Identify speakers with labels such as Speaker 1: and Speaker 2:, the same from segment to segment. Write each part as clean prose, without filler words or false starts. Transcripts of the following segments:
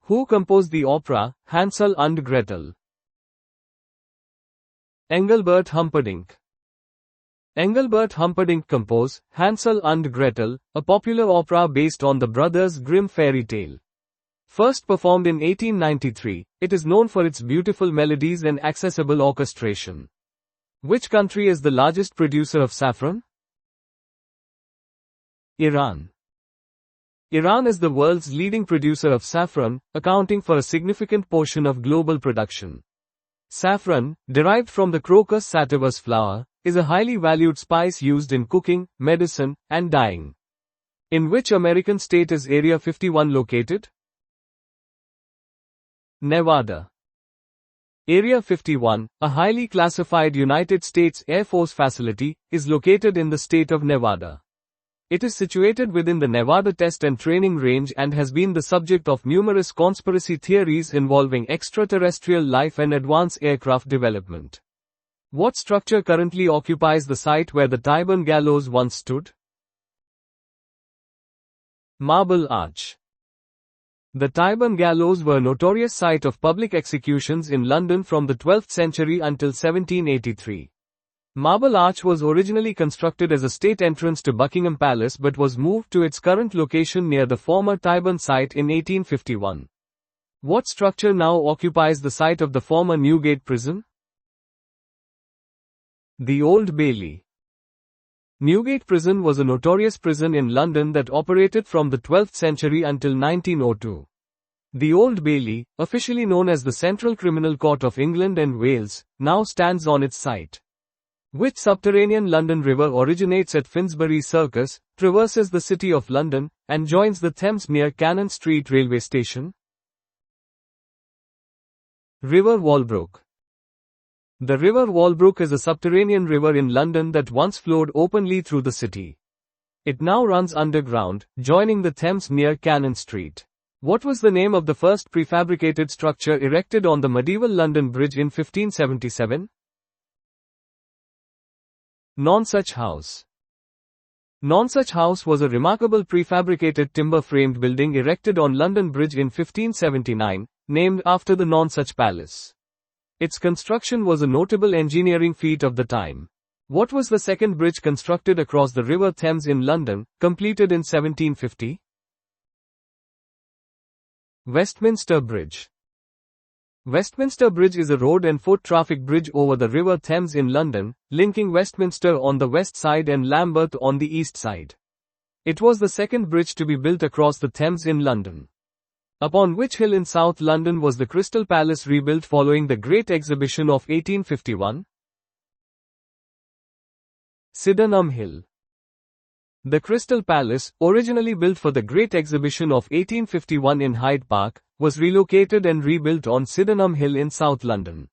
Speaker 1: Who composed the opera, Hansel and Gretel? Engelbert Humperdinck. Engelbert Humperdinck composed Hansel and Gretel, a popular opera based on the Brothers Grimm fairy tale. First performed in 1893, it is known for its beautiful melodies and accessible orchestration. Which country is the largest producer of saffron? Iran. Iran is the world's leading producer of saffron, accounting for a significant portion of global production. Saffron, derived from the crocus sativus flower, is a highly valued spice used in cooking, medicine, and dyeing. In which American state is Area 51 located? Nevada. Area 51, a highly classified United States Air Force facility, is located in the state of Nevada. It is situated within the Nevada Test and Training Range and has been the subject of numerous conspiracy theories involving extraterrestrial life and advanced aircraft development. What structure currently occupies the site where the Tyburn Gallows once stood? Marble Arch. The Tyburn Gallows were a notorious site of public executions in London from the 12th century until 1783. Marble Arch was originally constructed as a state entrance to Buckingham Palace but was moved to its current location near the former Tyburn site in 1851. What structure now occupies the site of the former Newgate prison? The Old Bailey. Newgate Prison was a notorious prison in London that operated from the 12th century until 1902. The Old Bailey, officially known as the Central Criminal Court of England and Wales, now stands on its site. Which subterranean London river originates at Finsbury Circus, traverses the City of London, and joins the Thames near Cannon Street railway station? River Walbrook. The River Walbrook is a subterranean river in London that once flowed openly through the city. It now runs underground, joining the Thames near Cannon Street. What was the name of the first prefabricated structure erected on the medieval London Bridge in 1577? Nonsuch House. Nonsuch House was a remarkable prefabricated timber-framed building erected on London Bridge in 1579, named after the Nonsuch Palace. Its construction was a notable engineering feat of the time. What was the second bridge constructed across the River Thames in London, completed in 1750? Westminster Bridge. Westminster Bridge is a road and foot traffic bridge over the River Thames in London, linking Westminster on the west side and Lambeth on the east side. It was the second bridge to be built across the Thames in London. Upon which hill in South London was the Crystal Palace rebuilt following the Great Exhibition of 1851? Sydenham Hill. The Crystal Palace, originally built for the Great Exhibition of 1851 in Hyde Park, was relocated and rebuilt on Sydenham Hill in South London.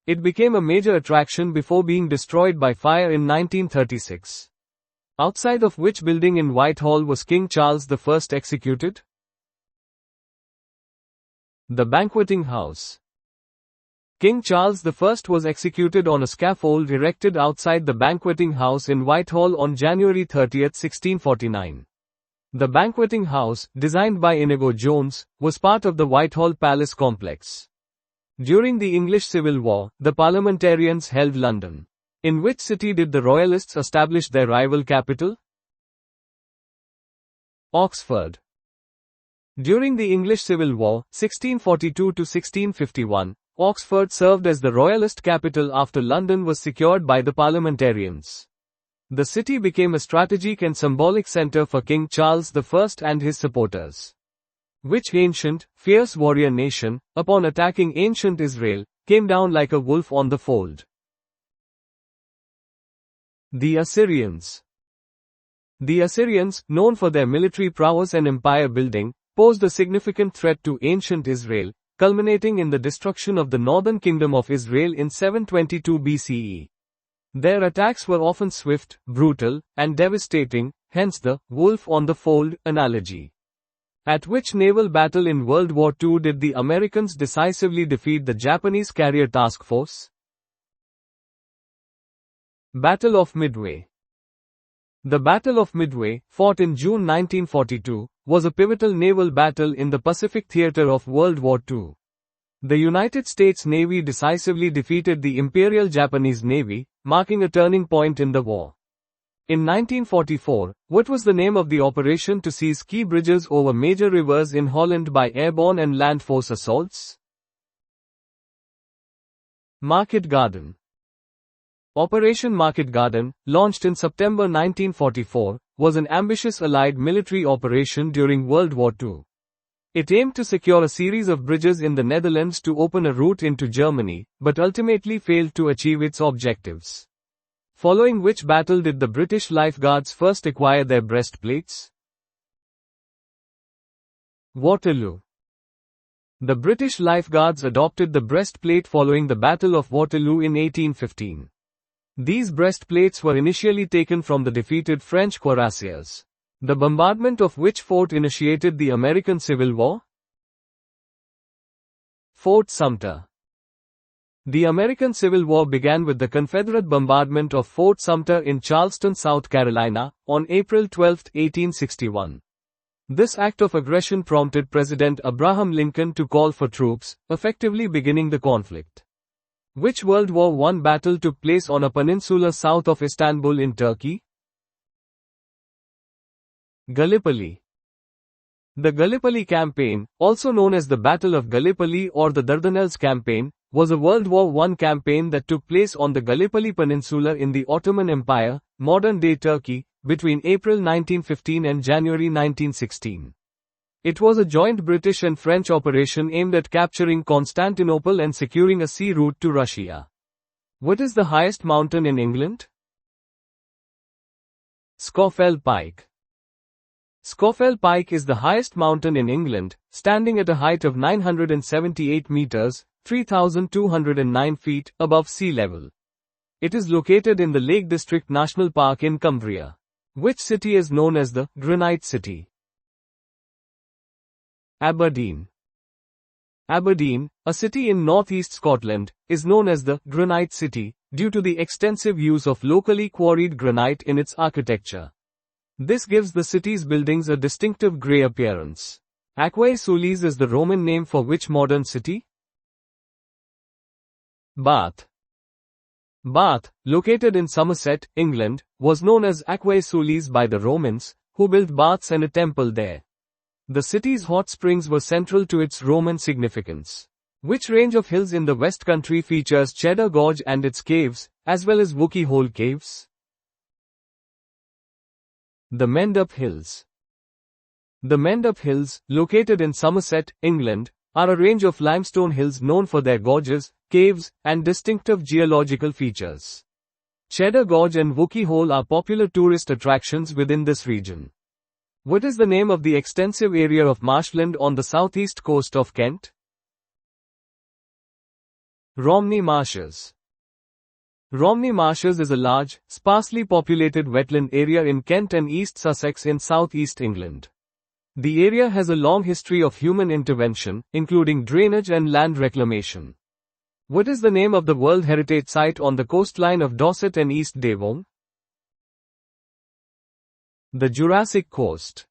Speaker 1: It became a major attraction before being destroyed by fire in 1936. Outside of which building in Whitehall was King Charles I executed? The Banqueting House. King Charles I was executed on a scaffold erected outside the Banqueting House in Whitehall on January 30, 1649. The Banqueting House, designed by Inigo Jones, was part of the Whitehall Palace complex. During the English Civil War, the parliamentarians held London. In which city did the Royalists establish their rival capital? Oxford. During the English Civil War, 1642 to 1651, Oxford served as the Royalist capital after London was secured by the parliamentarians. The city became a strategic and symbolic center for King Charles I and his supporters. Which ancient, fierce warrior nation, upon attacking ancient Israel, came down like a wolf on the fold? The Assyrians. The Assyrians, known for their military prowess and empire building, posed a significant threat to ancient Israel, culminating in the destruction of the northern kingdom of Israel in 722 BCE. Their attacks were often swift, brutal, and devastating, hence the wolf on the fold analogy. At which naval battle in World War II did the Americans decisively defeat the Japanese carrier task force? Battle of Midway. The Battle of Midway, fought in June 1942, was a pivotal naval battle in the Pacific theater of World War II. The United States Navy decisively defeated the Imperial Japanese Navy, marking a turning point in the war. In 1944, what was the name of the operation to seize key bridges over major rivers in Holland by airborne and land force assaults? Market Garden. Operation Market Garden, launched in September 1944, was an ambitious Allied military operation during World War II. It aimed to secure a series of bridges in the Netherlands to open a route into Germany, but ultimately failed to achieve its objectives. Following which battle did the British lifeguards first acquire their breastplates? Waterloo. The British lifeguards adopted the breastplate following the Battle of Waterloo in 1815. These breastplates were initially taken from the defeated French cuirassiers. The bombardment of which fort initiated the American Civil War? Fort Sumter. The American Civil War began with the Confederate bombardment of Fort Sumter in Charleston, South Carolina, on April 12, 1861. This act of aggression prompted President Abraham Lincoln to call for troops, effectively beginning the conflict. Which World War I battle took place on a peninsula south of Istanbul in Turkey? Gallipoli. The Gallipoli Campaign, also known as the Battle of Gallipoli or the Dardanelles Campaign, was a World War I campaign that took place on the Gallipoli Peninsula in the Ottoman Empire, modern-day Turkey, between April 1915 and January 1916. It was a joint British and French operation aimed at capturing Constantinople and securing a sea route to Russia. What is the highest mountain in England? Scafell Pike. Scafell Pike is the highest mountain in England, standing at a height of 978 meters, 3,209 feet, above sea level. It is located in the Lake District National Park in Cumbria. Which city is known as the Granite City? Aberdeen. Aberdeen, a city in northeast Scotland, is known as the Granite City, due to the extensive use of locally quarried granite in its architecture. This gives the city's buildings a distinctive grey appearance. Aquae Sulis is the Roman name for which modern city? Bath. Bath, located in Somerset, England, was known as Aquae Sulis by the Romans, who built baths and a temple there. The city's hot springs were central to its Roman significance. Which range of hills in the West Country features Cheddar Gorge and its caves, as well as Wookey Hole Caves? The Mendup Hills. The Mendup Hills, located in Somerset, England, are a range of limestone hills known for their gorges, caves, and distinctive geological features. Cheddar Gorge and Wookey Hole are popular tourist attractions within this region. What is the name of the extensive area of marshland on the southeast coast of Kent? Romney Marshes. Romney Marshes is a large, sparsely populated wetland area in Kent and East Sussex in southeast England. The area has a long history of human intervention, including drainage and land reclamation. What is the name of the World Heritage Site on the coastline of Dorset and East Devon? The Jurassic Coast.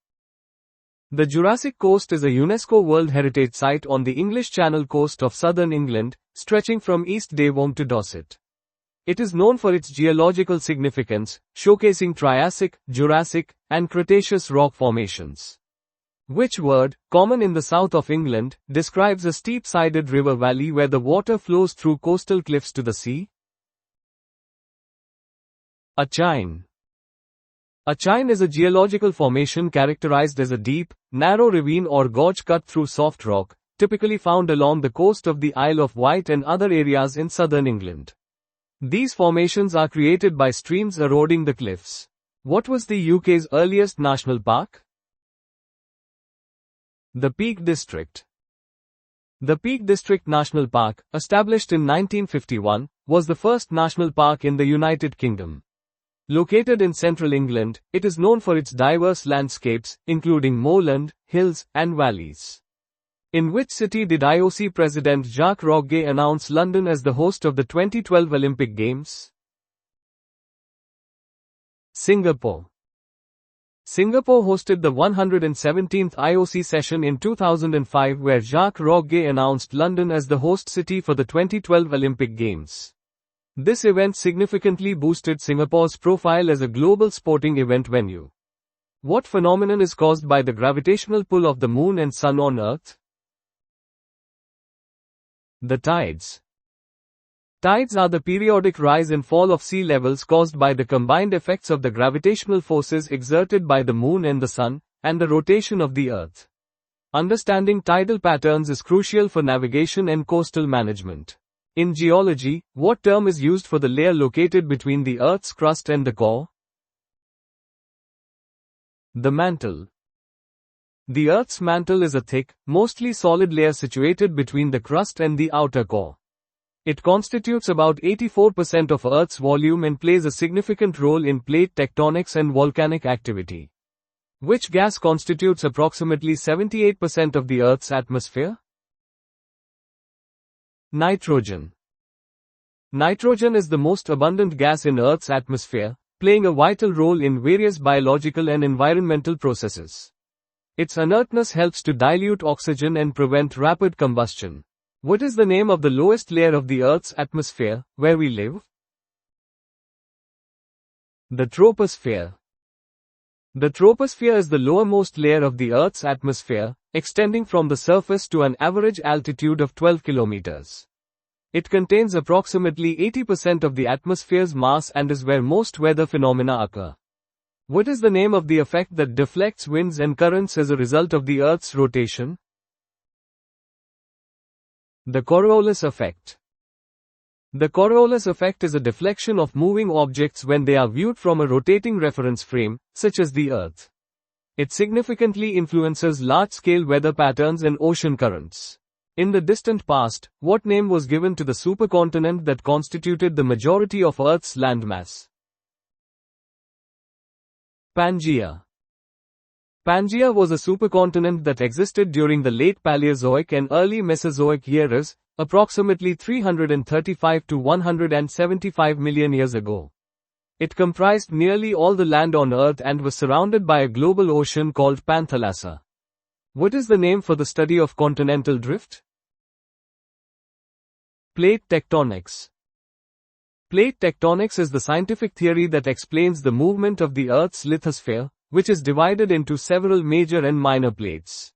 Speaker 1: The Jurassic Coast is a UNESCO World Heritage Site on the English Channel coast of southern England, stretching from East Devon to Dorset. It is known for its geological significance, showcasing Triassic, Jurassic, and Cretaceous rock formations. Which word, common in the south of England, describes a steep-sided river valley where the water flows through coastal cliffs to the sea? A chine. A chine is a geological formation characterized as a deep, narrow ravine or gorge cut through soft rock, typically found along the coast of the Isle of Wight and other areas in southern England. These formations are created by streams eroding the cliffs. What was the UK's earliest national park? The Peak District. The Peak District National Park, established in 1951, was the first national park in the United Kingdom. Located in central England, it is known for its diverse landscapes, including moorland, hills, and valleys. In which city did IOC President Jacques Rogge announce London as the host of the 2012 Olympic Games? Singapore. Singapore hosted the 117th IOC session in 2005 where Jacques Rogge announced London as the host city for the 2012 Olympic Games. This event significantly boosted Singapore's profile as a global sporting event venue. What phenomenon is caused by the gravitational pull of the Moon and Sun on Earth? The tides. Tides are the periodic rise and fall of sea levels caused by the combined effects of the gravitational forces exerted by the Moon and the Sun, and the rotation of the Earth. Understanding tidal patterns is crucial for navigation and coastal management. In geology, what term is used for the layer located between the Earth's crust and the core? The mantle. The Earth's mantle is a thick, mostly solid layer situated between the crust and the outer core. It constitutes about 84% of Earth's volume and plays a significant role in plate tectonics and volcanic activity. Which gas constitutes approximately 78% of the Earth's atmosphere? Nitrogen. Nitrogen is the most abundant gas in Earth's atmosphere, playing a vital role in various biological and environmental processes. Its inertness helps to dilute oxygen and prevent rapid combustion. What is the name of the lowest layer of the Earth's atmosphere, where we live? The troposphere. The troposphere is the lowermost layer of the Earth's atmosphere, extending from the surface to an average altitude of 12 kilometers. It contains approximately 80% of the atmosphere's mass and is where most weather phenomena occur. What is the name of the effect that deflects winds and currents as a result of the Earth's rotation? The Coriolis effect. The Coriolis effect is a deflection of moving objects when they are viewed from a rotating reference frame, such as the Earth. It significantly influences large-scale weather patterns and ocean currents. In the distant past, what name was given to the supercontinent that constituted the majority of Earth's landmass? Pangaea. Pangaea was a supercontinent that existed during the late Paleozoic and early Mesozoic eras, approximately 335 to 175 million years ago. It comprised nearly all the land on Earth and was surrounded by a global ocean called Panthalassa. What is the name for the study of continental drift? Plate tectonics. Plate tectonics is the scientific theory that explains the movement of the Earth's lithosphere, which is divided into several major and minor plates.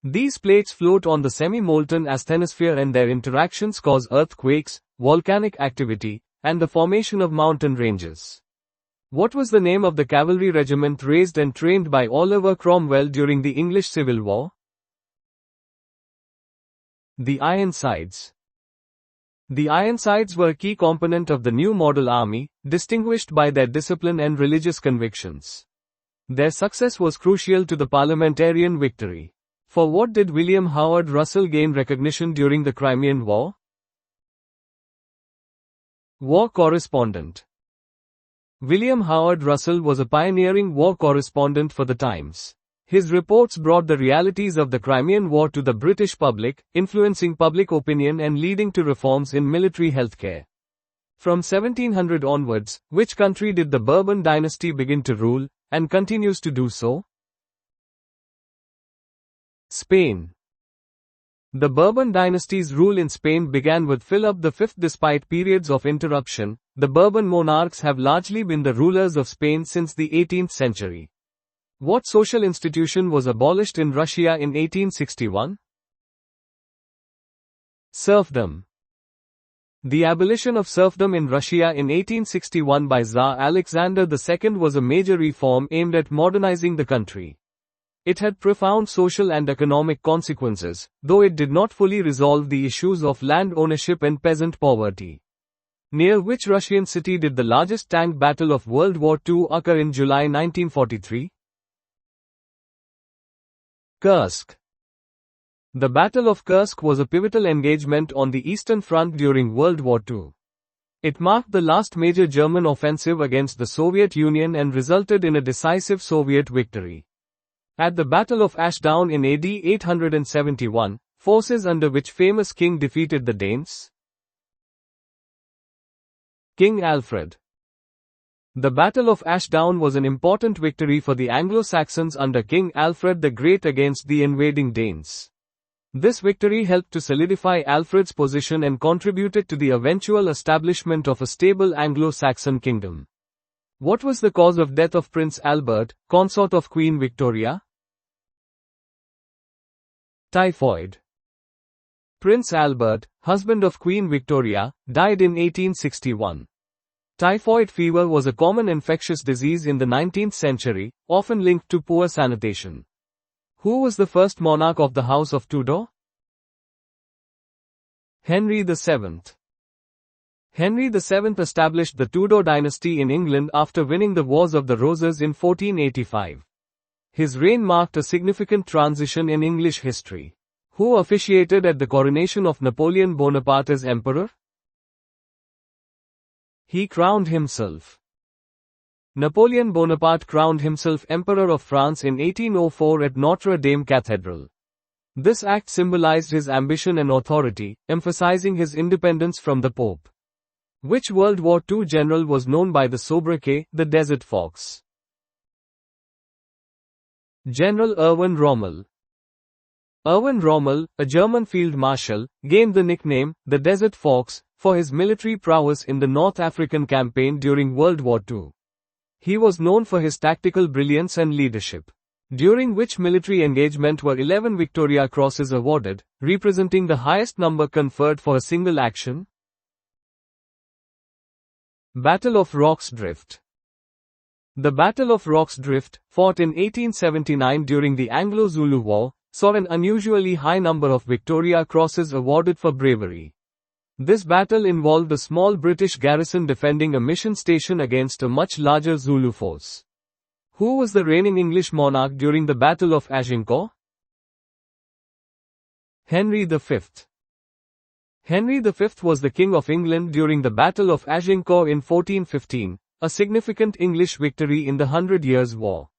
Speaker 1: These plates float on the semi-molten asthenosphere and their interactions cause earthquakes, volcanic activity, and the formation of mountain ranges. What was the name of the cavalry regiment raised and trained by Oliver Cromwell during the English Civil War? The Ironsides. The Ironsides were a key component of the new model army, distinguished by their discipline and religious convictions. Their success was crucial to the parliamentarian victory. For what did William Howard Russell gain recognition during the Crimean War? War correspondent. William Howard Russell was a pioneering war correspondent for the Times. His reports brought the realities of the Crimean War to the British public, influencing public opinion and leading to reforms in military healthcare. From 1700 onwards, which country did the Bourbon dynasty begin to rule, and continues to do so? Spain. The Bourbon dynasty's rule in Spain began with Philip V. Despite periods of interruption, the Bourbon monarchs have largely been the rulers of Spain since the 18th century. What social institution was abolished in Russia in 1861? Serfdom. The abolition of serfdom in Russia in 1861 by Tsar Alexander II was a major reform aimed at modernizing the country. It had profound social and economic consequences, though it did not fully resolve the issues of land ownership and peasant poverty. Near which Russian city did the largest tank battle of World War II occur in July 1943? Kursk. The Battle of Kursk was a pivotal engagement on the Eastern Front during World War II. It marked the last major German offensive against the Soviet Union and resulted in a decisive Soviet victory. At the Battle of Ashdown in AD 871, forces under which famous king defeated the Danes? King Alfred. The Battle of Ashdown was an important victory for the Anglo-Saxons under King Alfred the Great against the invading Danes. This victory helped to solidify Alfred's position and contributed to the eventual establishment of a stable Anglo-Saxon kingdom. What was the cause of death of Prince Albert, consort of Queen Victoria? Typhoid. Prince Albert, husband of Queen Victoria, died in 1861. Typhoid fever was a common infectious disease in the 19th century, often linked to poor sanitation. Who was the first monarch of the House of Tudor? Henry VII. Henry VII established the Tudor dynasty in England after winning the Wars of the Roses in 1485. His reign marked a significant transition in English history. Who officiated at the coronation of Napoleon Bonaparte as emperor? He crowned himself. Napoleon Bonaparte crowned himself Emperor of France in 1804 at Notre Dame Cathedral. This act symbolized his ambition and authority, emphasizing his independence from the Pope. Which World War II general was known by the sobriquet, the Desert Fox? General Erwin Rommel. Erwin Rommel, a German field marshal, gained the nickname, the Desert Fox, for his military prowess in the North African campaign during World War II. He was known for his tactical brilliance and leadership, during which military engagement were 11 Victoria Crosses awarded, representing the highest number conferred for a single action. Battle of Rocks Drift. The Battle of Rocks Drift, fought in 1879 during the Anglo-Zulu War, saw an unusually high number of Victoria Crosses awarded for bravery. This battle involved a small British garrison defending a mission station against a much larger Zulu force. Who was the reigning English monarch during the Battle of Agincourt? Henry V. Henry V was the King of England during the Battle of Agincourt in 1415, a significant English victory in the 100 Years' War.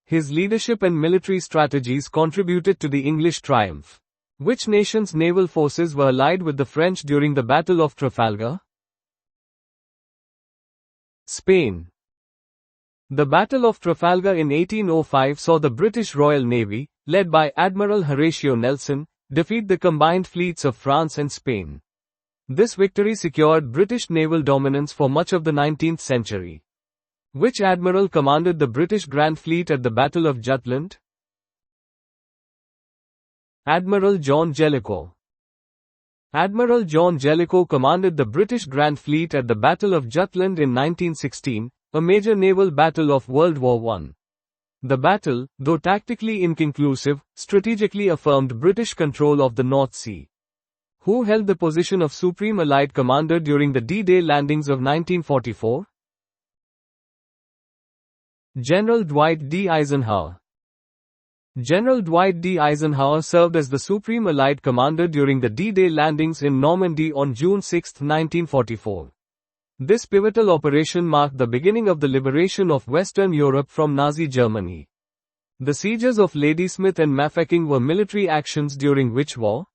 Speaker 1: His leadership and military strategies contributed to the English triumph. Which nation's naval forces were allied with the French during the Battle of Trafalgar? Spain. The Battle of Trafalgar in 1805 saw the British Royal Navy, led by Admiral Horatio Nelson, defeat the combined fleets of France and Spain. This victory secured British naval dominance for much of the 19th century. Which admiral commanded the British Grand Fleet at the Battle of Jutland? Admiral John Jellicoe. Admiral John Jellicoe commanded the British Grand Fleet at the Battle of Jutland in 1916, a major naval battle of World War I. The battle, though tactically inconclusive, strategically affirmed British control of the North Sea. Who held the position of Supreme Allied Commander during the D-Day landings of 1944? General Dwight D. Eisenhower. General Dwight D. Eisenhower served as the Supreme Allied Commander during the D-Day landings in Normandy on June 6, 1944. This pivotal operation marked the beginning of the liberation of Western Europe from Nazi Germany. The sieges of Ladysmith and Mafeking were military actions during which war?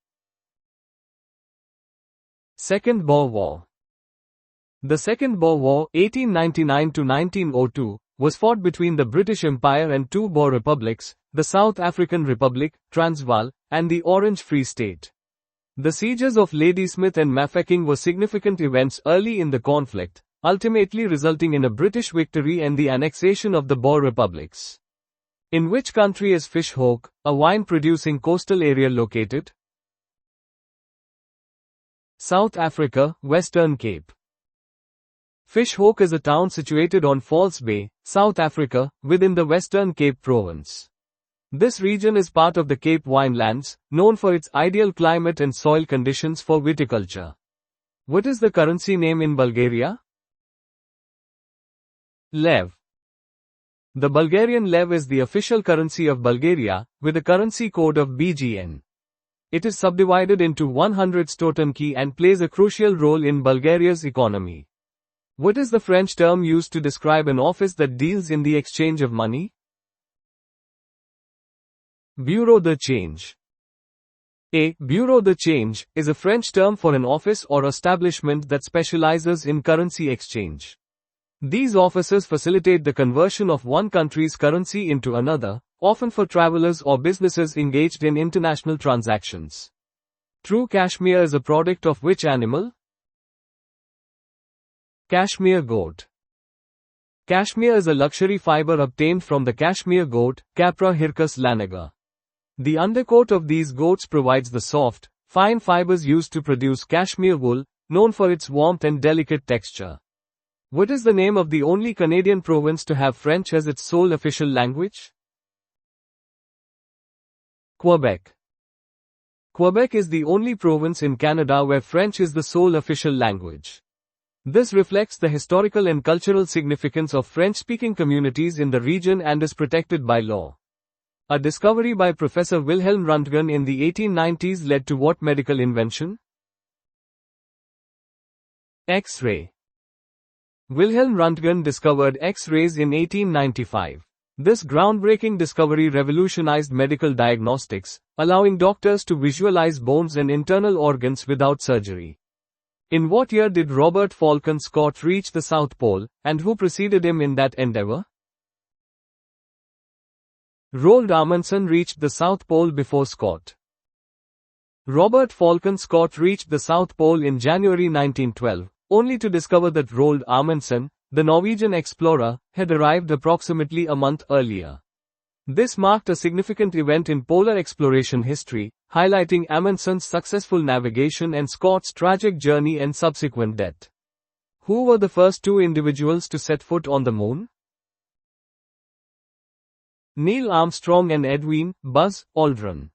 Speaker 1: Second Boer War. The Second Boer War, 1899–1902, was fought between the British Empire and two Boer republics, the South African Republic, Transvaal, and the Orange Free State. The sieges of Ladysmith and Mafeking were significant events early in the conflict, ultimately resulting in a British victory and the annexation of the Boer republics. In which country is Fish Hoek, a wine-producing coastal area, located? South Africa, Western Cape. Fish Hoek is a town situated on False Bay, South Africa, within the Western Cape province. This region is part of the Cape Winelands, known for its ideal climate and soil conditions for viticulture. What is the currency name in Bulgaria? Lev. The Bulgarian lev is the official currency of Bulgaria, with a currency code of BGN. It is subdivided into 100 stotenki and plays a crucial role in Bulgaria's economy. What is the French term used to describe an office that deals in the exchange of money? Bureau de change. A bureau de change is a French term for an office or establishment that specializes in currency exchange. These offices facilitate the conversion of one country's currency into another, often for travelers or businesses engaged in international transactions. True cashmere is a product of which animal? Cashmere goat. Cashmere is a luxury fiber obtained from the cashmere goat, Capra hircus laniger. The undercoat of these goats provides the soft, fine fibers used to produce cashmere wool, known for its warmth and delicate texture. What is the name of the only Canadian province to have French as its sole official language? Quebec. Quebec is the only province in Canada where French is the sole official language. This reflects the historical and cultural significance of French-speaking communities in the region and is protected by law. A discovery by Professor Wilhelm Röntgen in the 1890s led to what medical invention? X-ray. Wilhelm Röntgen discovered X-rays in 1895. This groundbreaking discovery revolutionized medical diagnostics, allowing doctors to visualize bones and internal organs without surgery. In what year did Robert Falcon Scott reach the South Pole, and who preceded him in that endeavor? Roald Amundsen reached the South Pole before Scott. Robert Falcon Scott reached the South Pole in January 1912, only to discover that Roald Amundsen, the Norwegian explorer, had arrived approximately a month earlier. This marked a significant event in polar exploration history, highlighting Amundsen's successful navigation and Scott's tragic journey and subsequent death. Who were the first two individuals to set foot on the moon? Neil Armstrong and Edwin Buzz Aldrin.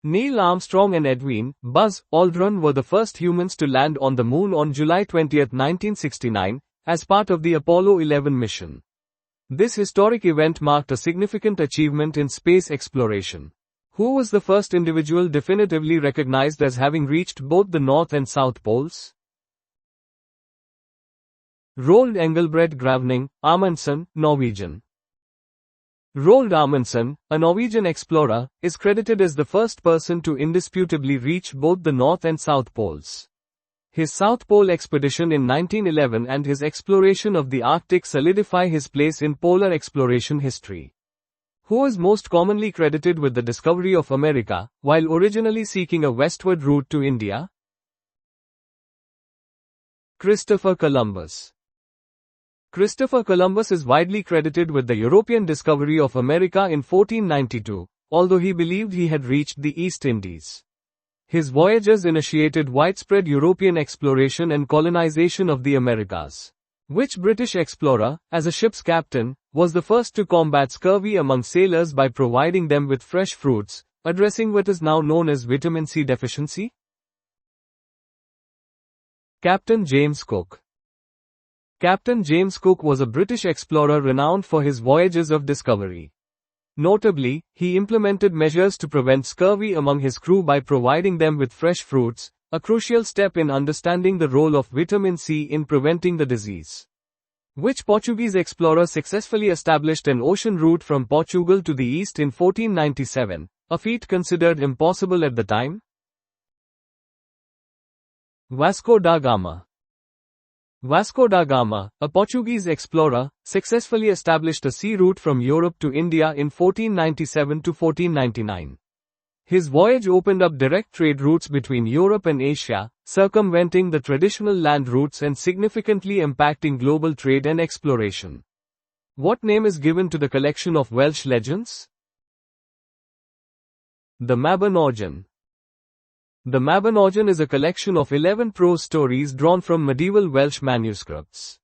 Speaker 1: Neil Armstrong and Edwin Buzz Aldrin were the first humans to land on the moon on July 20, 1969, as part of the Apollo 11 mission. This historic event marked a significant achievement in space exploration. Who was the first individual definitively recognized as having reached both the North and South Poles? Roald Engelbret Gravning, Amundsen, Norwegian. Roald Amundsen, a Norwegian explorer, is credited as the first person to indisputably reach both the North and South Poles. His South Pole expedition in 1911 and his exploration of the Arctic solidify his place in polar exploration history. Who is most commonly credited with the discovery of America, while originally seeking a westward route to India? Christopher Columbus. Christopher Columbus is widely credited with the European discovery of America in 1492, although he believed he had reached the East Indies. His voyages initiated widespread European exploration and colonization of the Americas. Which British explorer, as a ship's captain, was the first to combat scurvy among sailors by providing them with fresh fruits, addressing what is now known as vitamin C deficiency? Captain James Cook. Captain James Cook was a British explorer renowned for his voyages of discovery. Notably, he implemented measures to prevent scurvy among his crew by providing them with fresh fruits, a crucial step in understanding the role of vitamin C in preventing the disease. Which Portuguese explorer successfully established an ocean route from Portugal to the east in 1497, a feat considered impossible at the time? Vasco da Gama. Vasco da Gama, a Portuguese explorer, successfully established a sea route from Europe to India in 1497 to 1499. His voyage opened up direct trade routes between Europe and Asia, circumventing the traditional land routes and significantly impacting global trade and exploration. What name is given to the collection of Welsh legends? The Mabinogion. The Mabinogion is a collection of 11 prose stories drawn from medieval Welsh manuscripts.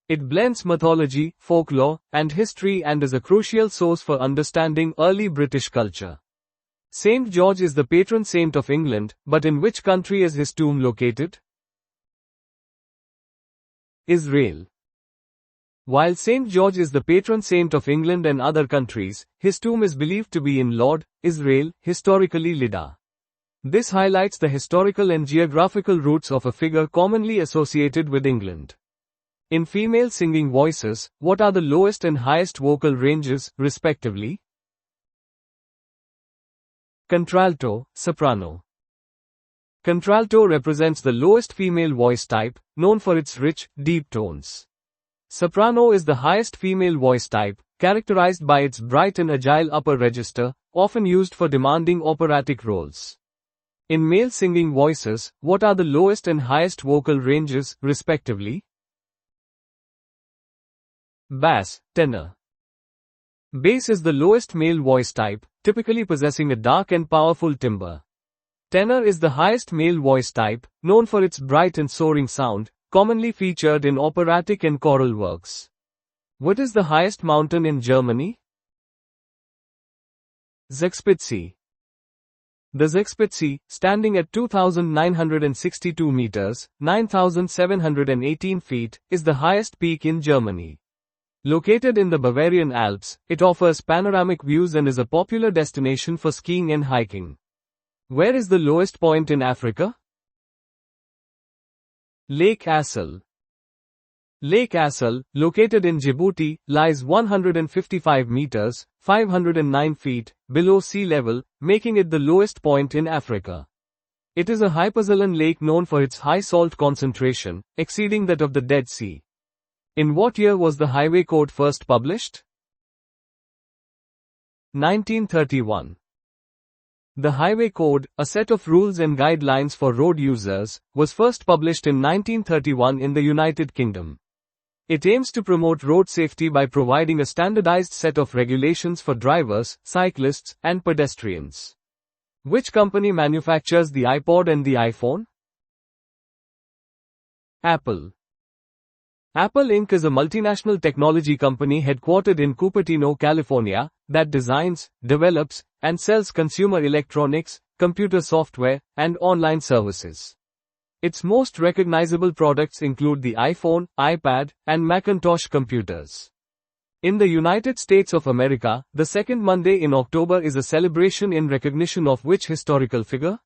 Speaker 1: It blends mythology, folklore, and history and is a crucial source for understanding early British culture. St. George is the patron saint of England, but in which country is his tomb located? Israel. While St. George is the patron saint of England and other countries, his tomb is believed to be in Lod, Israel, historically Lydda. This highlights the historical and geographical roots of a figure commonly associated with England. In female singing voices, what are the lowest and highest vocal ranges, respectively? Contralto, soprano. Contralto represents the lowest female voice type, known for its rich, deep tones. Soprano is the highest female voice type, characterized by its bright and agile upper register, often used for demanding operatic roles. In male singing voices, what are the lowest and highest vocal ranges, respectively? Bass, tenor. Bass is the lowest male voice type, typically possessing a dark and powerful timbre. Tenor is the highest male voice type, known for its bright and soaring sound, commonly featured in operatic and choral works. What is the highest mountain in Germany? Zugspitze. The Zugspitze, standing at 2,962 meters, 9,718 feet, is the highest peak in Germany. Located in the Bavarian Alps, it offers panoramic views and is a popular destination for skiing and hiking. Where is the lowest point in Africa? Lake Assal. Lake Assal, located in Djibouti, lies 155 meters, 509 feet, below sea level, making it the lowest point in Africa. It is a hypersaline lake known for its high salt concentration, exceeding that of the Dead Sea. In what year was the Highway Code first published? 1931. The Highway Code, a set of rules and guidelines for road users, was first published in 1931 in the United Kingdom. It aims to promote road safety by providing a standardized set of regulations for drivers, cyclists, and pedestrians. Which company manufactures the iPod and the iPhone? Apple. Apple Inc. is a multinational technology company headquartered in Cupertino, California, that designs, develops, and sells consumer electronics, computer software, and online services. Its most recognizable products include the iPhone, iPad, and Macintosh computers. In the United States of America, the second Monday in October is a celebration in recognition of which historical figure?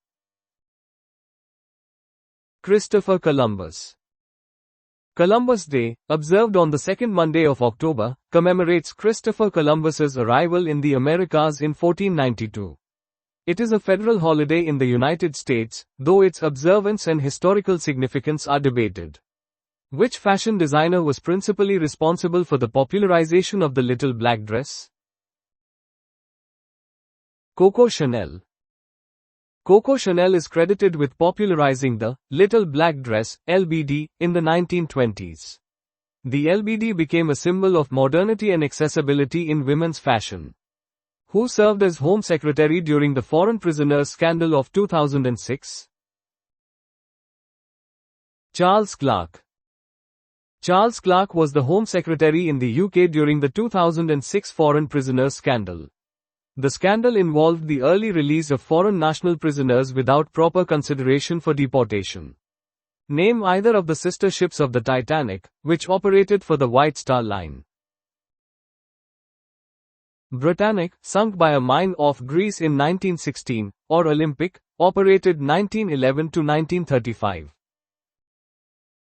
Speaker 1: Christopher Columbus. Columbus Day, observed on the second Monday of October, commemorates Christopher Columbus's arrival in the Americas in 1492. It is a federal holiday in the United States, though its observance and historical significance are debated. Which fashion designer was principally responsible for the popularization of the little black dress? Coco Chanel. Coco Chanel is credited with popularizing the little black dress, LBD, in the 1920s. The LBD became a symbol of modernity and accessibility in women's fashion. Who served as Home Secretary during the foreign prisoners scandal of 2006? Charles Clarke. Charles Clarke was the Home Secretary in the UK during the 2006 foreign prisoners scandal. The scandal involved the early release of foreign national prisoners without proper consideration for deportation. Name either of the sister ships of the Titanic, which operated for the White Star Line. Britannic, sunk by a mine off Greece in 1916, or Olympic, operated 1911 to 1935.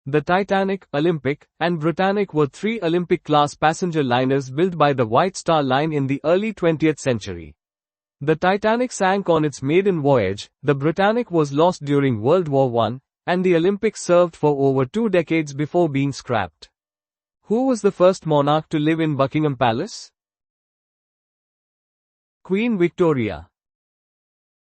Speaker 1: The Titanic, Olympic, and Britannic were three Olympic-class passenger liners built by the White Star Line in the early 20th century. The Titanic sank on its maiden voyage, the Britannic was lost during World War I, and the Olympic served for over 2 decades before being scrapped. Who was the first monarch to live in Buckingham Palace? Queen Victoria.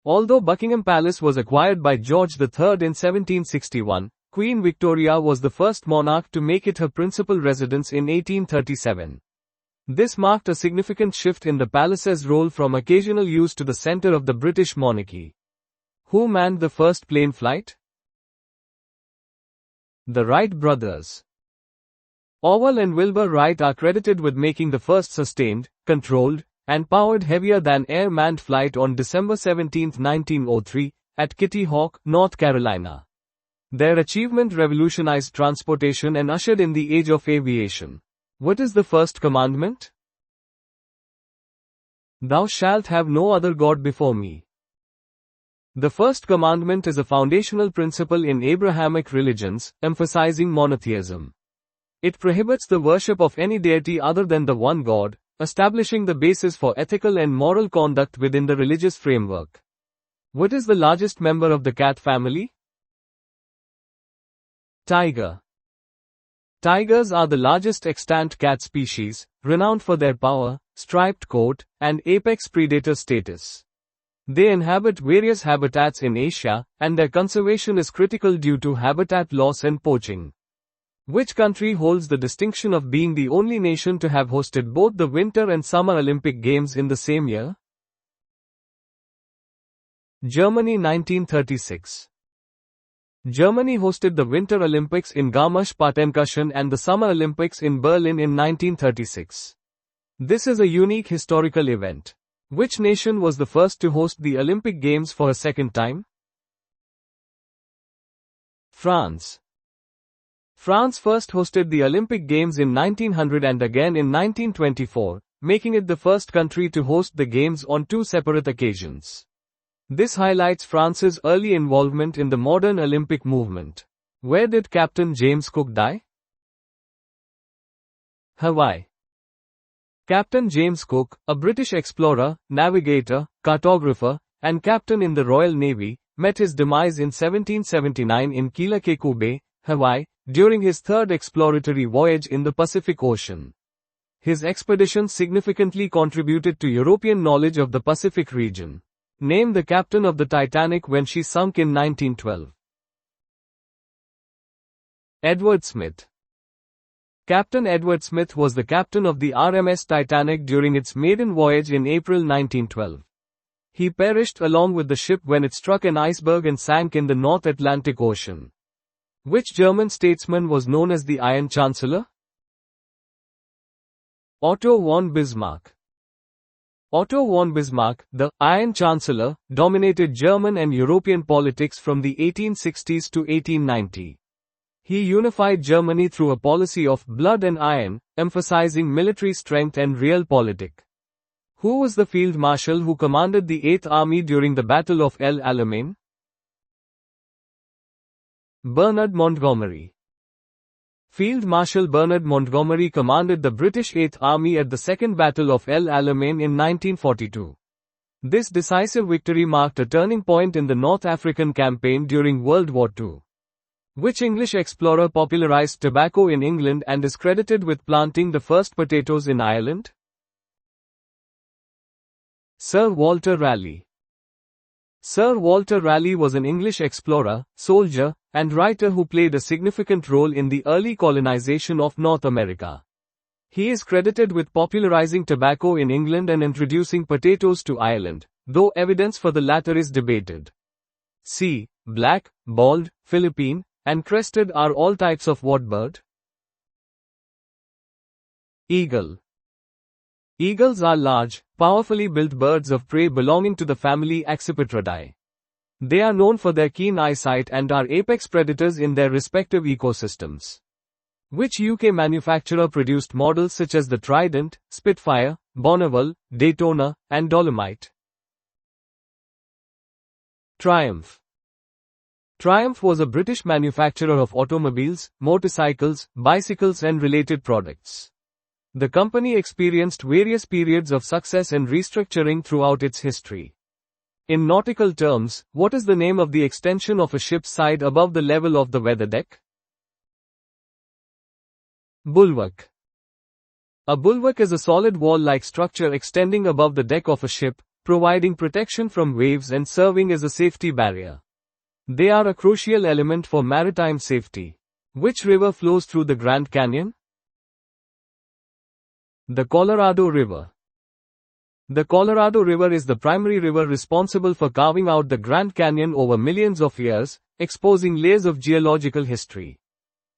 Speaker 1: Although Buckingham Palace was acquired by George III in 1761, Queen Victoria was the first monarch to make it her principal residence in 1837. This marked a significant shift in the palace's role from occasional use to the center of the British monarchy. Who manned the first plane flight? The Wright brothers. Orville and Wilbur Wright are credited with making the first sustained, controlled, and powered heavier-than-air manned flight on December 17, 1903, at Kitty Hawk, North Carolina. Their achievement revolutionized transportation and ushered in the age of aviation. What is the first commandment? Thou shalt have no other God before me. The first commandment is a foundational principle in Abrahamic religions, emphasizing monotheism. It prohibits the worship of any deity other than the one God, establishing the basis for ethical and moral conduct within the religious framework. What is the largest member of the cat family? Tiger. Tigers are the largest extant cat species, renowned for their power, striped coat, and apex predator status. They inhabit various habitats in Asia, and their conservation is critical due to habitat loss and poaching. Which country holds the distinction of being the only nation to have hosted both the Winter and Summer Olympic Games in the same year? Germany 1936. Germany hosted the Winter Olympics in Garmisch-Partenkirchen and the Summer Olympics in Berlin in 1936. This is a unique historical event. Which nation was the first to host the Olympic Games for a second time? France. France first hosted the Olympic Games in 1900 and again in 1924, making it the first country to host the Games on two separate occasions. This highlights France's early involvement in the modern Olympic movement. Where did Captain James Cook die? Hawaii. Captain James Cook, a British explorer, navigator, cartographer, and captain in the Royal Navy, met his demise in 1779 in Kealakekau Bay, Hawaii, during his third exploratory voyage in the Pacific Ocean. His expedition significantly contributed to European knowledge of the Pacific region. Name the captain of the Titanic when she sunk in 1912. Edward Smith. Captain Edward Smith was the captain of the RMS Titanic during its maiden voyage in April 1912. He perished along with the ship when it struck an iceberg and sank in the North Atlantic Ocean. Which German statesman was known as the Iron Chancellor? Otto von Bismarck. Otto von Bismarck, the Iron Chancellor, dominated German and European politics from the 1860s to 1890. He unified Germany through a policy of blood and iron, emphasizing military strength and realpolitik. Who was the field marshal who commanded the 8th Army during the Battle of El Alamein? Bernard Montgomery. Field Marshal Bernard Montgomery commanded the British 8th Army at the Second Battle of El Alamein in 1942. This decisive victory marked a turning point in the North African campaign during World War II. Which English explorer popularized tobacco in England and is credited with planting the first potatoes in Ireland? Sir Walter Raleigh. Sir Walter Raleigh was an English explorer, soldier, and writer who played a significant role in the early colonization of North America. He is credited with popularizing tobacco in England and introducing potatoes to Ireland, though evidence for the latter is debated. C. Black, bald, Philippine, and crested are all types of what bird? Eagle. Eagles are large, powerfully built birds of prey belonging to the family Accipitridae. They are known for their keen eyesight and are apex predators in their respective ecosystems. Which UK manufacturer produced models such as the Trident, Spitfire, Bonneville, Daytona, and Dolomite? Triumph. Triumph was a British manufacturer of automobiles, motorcycles, bicycles and related products. The company experienced various periods of success and restructuring throughout its history. In nautical terms, what is the name of the extension of a ship's side above the level of the weather deck? Bulwark. A bulwark is a solid wall-like structure extending above the deck of a ship, providing protection from waves and serving as a safety barrier. They are a crucial element for maritime safety. Which river flows through the Grand Canyon? The Colorado River. The Colorado River is the primary river responsible for carving out the Grand Canyon over millions of years, exposing layers of geological history.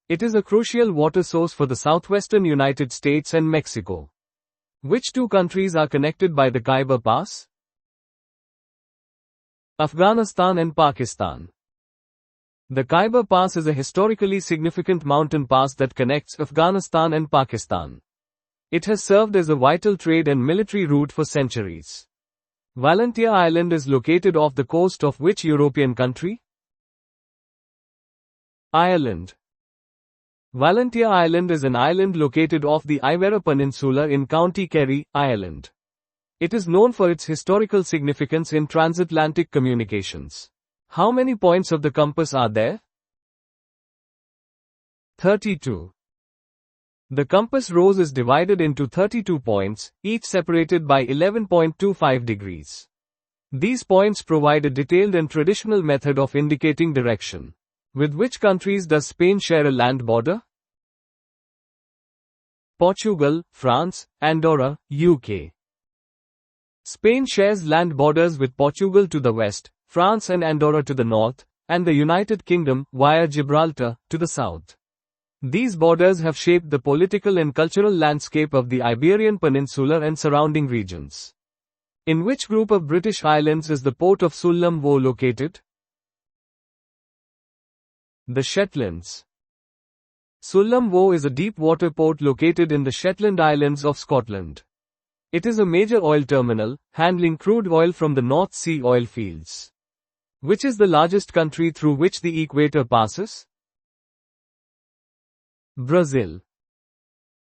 Speaker 1: It is a crucial water source for the southwestern United States and Mexico. Which two countries are connected by the Khyber Pass? Afghanistan and Pakistan. The Khyber Pass is a historically significant mountain pass that connects Afghanistan and Pakistan. It has served as a vital trade and military route for centuries. Valentia Island is located off the coast of which European country? Ireland. Valentia Island is an island located off the Iverra Peninsula in County Kerry, Ireland. It is known for its historical significance in transatlantic communications. How many points of the compass are there? 32. The compass rose is divided into 32 points, each separated by 11.25 degrees. These points provide a detailed and traditional method of indicating direction. With which countries does Spain share a land border? Portugal, France, Andorra, UK. Spain shares land borders with Portugal to the west, France and Andorra to the north, and the United Kingdom, via Gibraltar, to the south. These borders have shaped the political and cultural landscape of the Iberian Peninsula and surrounding regions. In which group of British islands is the port of Sullom Voe located? The Shetlands. Sullom Voe is a deep water port located in the Shetland Islands of Scotland. It is a major oil terminal, handling crude oil from the North Sea oil fields. Which is the largest country through which the equator passes? Brazil.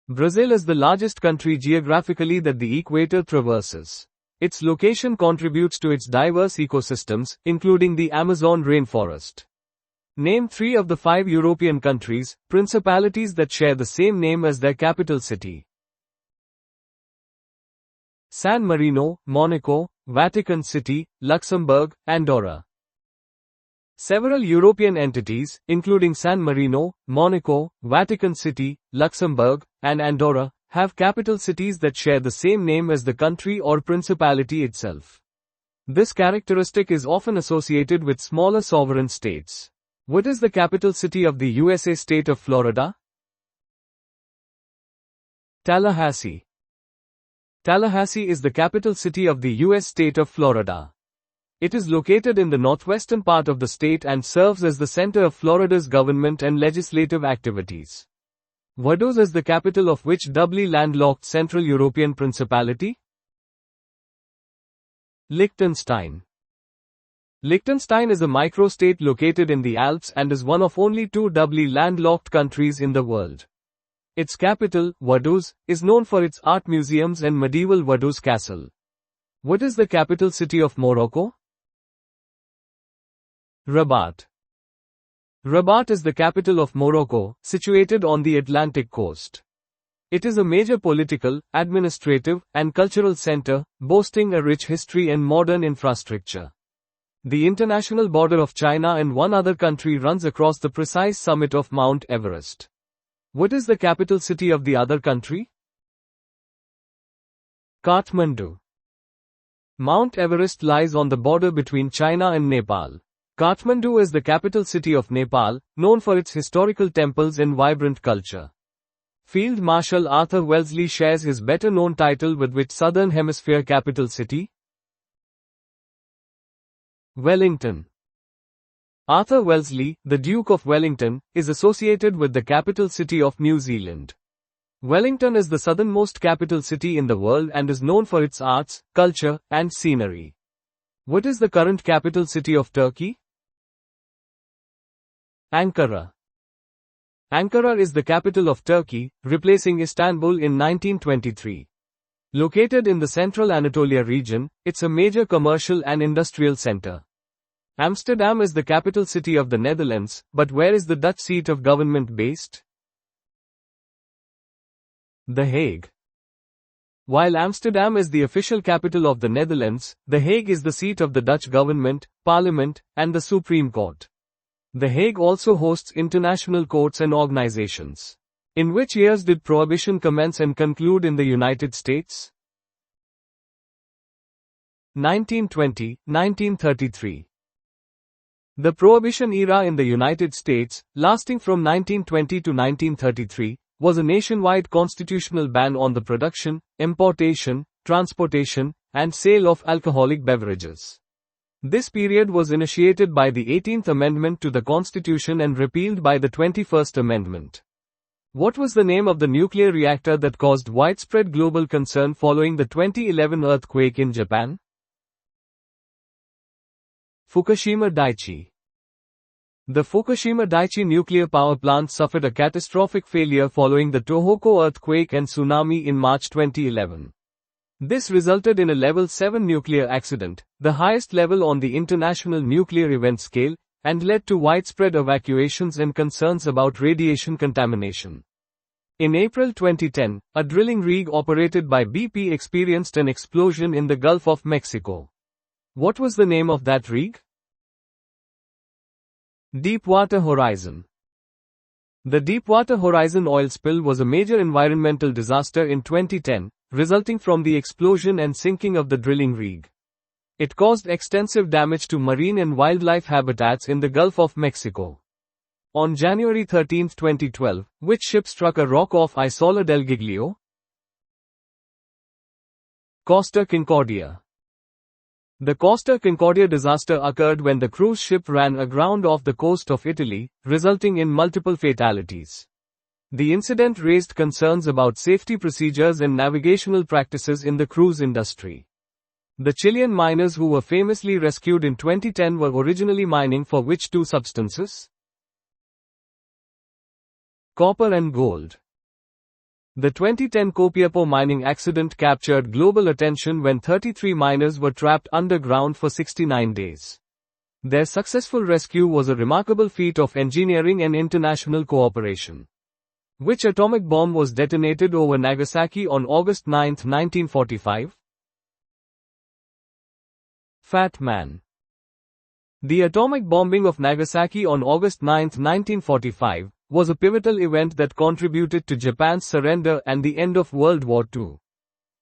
Speaker 1: Brazil is the largest country geographically that the equator traverses. Its location contributes to its diverse ecosystems, including the Amazon rainforest. Name 3 of the 5 European countries, principalities that share the same name as their capital city. San Marino, Monaco, Vatican City, Luxembourg, Andorra. Several European entities, including San Marino, Monaco, Vatican City, Luxembourg, and Andorra, have capital cities that share the same name as the country or principality itself. This characteristic is often associated with smaller sovereign states. What is the capital city of the USA state of Florida? Tallahassee. Tallahassee is the capital city of the US state of Florida. It is located in the northwestern part of the state and serves as the center of Florida's government and legislative activities. Vaduz is the capital of which doubly landlocked Central European principality? Liechtenstein. Liechtenstein is a microstate located in the Alps and is one of only 2 doubly landlocked countries in the world. Its capital, Vaduz, is known for its art museums and medieval Vaduz castle. What is the capital city of Morocco? Rabat. Rabat is the capital of Morocco, situated on the Atlantic coast. It is a major political, administrative, and cultural center, boasting a rich history and modern infrastructure. The international border of China and one other country runs across the precise summit of Mount Everest. What is the capital city of the other country? Kathmandu. Mount Everest lies on the border between China and Nepal. Kathmandu is the capital city of Nepal, known for its historical temples and vibrant culture. Field Marshal Arthur Wellesley shares his better-known title with which Southern Hemisphere capital city? Wellington. Arthur Wellesley, the Duke of Wellington, is associated with the capital city of New Zealand. Wellington is the southernmost capital city in the world and is known for its arts, culture, and scenery. What is the current capital city of Turkey? Ankara. Ankara is the capital of Turkey, replacing Istanbul in 1923. Located in the central Anatolia region, it's a major commercial and industrial center. Amsterdam is the capital city of the Netherlands, but where is the Dutch seat of government based? The Hague. While Amsterdam is the official capital of the Netherlands, The Hague is the seat of the Dutch government, parliament, and the Supreme Court. The Hague also hosts international courts and organizations. In which years did Prohibition commence and conclude in the United States? 1920, 1933. The Prohibition era in the United States, lasting from 1920 to 1933, was a nationwide constitutional ban on the production, importation, transportation, and sale of alcoholic beverages. This period was initiated by the 18th Amendment to the Constitution and repealed by the 21st Amendment. What was the name of the nuclear reactor that caused widespread global concern following the 2011 earthquake in Japan? Fukushima Daiichi. The Fukushima Daiichi nuclear power plant suffered a catastrophic failure following the Tohoku earthquake and tsunami in March 2011. This resulted in a level 7 nuclear accident, the highest level on the International Nuclear Event Scale, and led to widespread evacuations and concerns about radiation contamination. In April 2010, a drilling rig operated by BP experienced an explosion in the Gulf of Mexico. What was the name of that rig? Deepwater Horizon. The Deepwater Horizon oil spill was a major environmental disaster in 2010, resulting from the explosion and sinking of the drilling rig. It caused extensive damage to marine and wildlife habitats in the Gulf of Mexico. On January 13, 2012, which ship struck a rock off Isola del Giglio? Costa Concordia. The Costa Concordia disaster occurred when the cruise ship ran aground off the coast of Italy, resulting in multiple fatalities. The incident raised concerns about safety procedures and navigational practices in the cruise industry. The Chilean miners who were famously rescued in 2010 were originally mining for which two substances? Copper and gold. The 2010 Copiapo mining accident captured global attention when 33 miners were trapped underground for 69 days. Their successful rescue was a remarkable feat of engineering and international cooperation. Which atomic bomb was detonated over Nagasaki on August 9, 1945? Fat Man. The atomic bombing of Nagasaki on August 9, 1945, was a pivotal event that contributed to Japan's surrender and the end of World War II.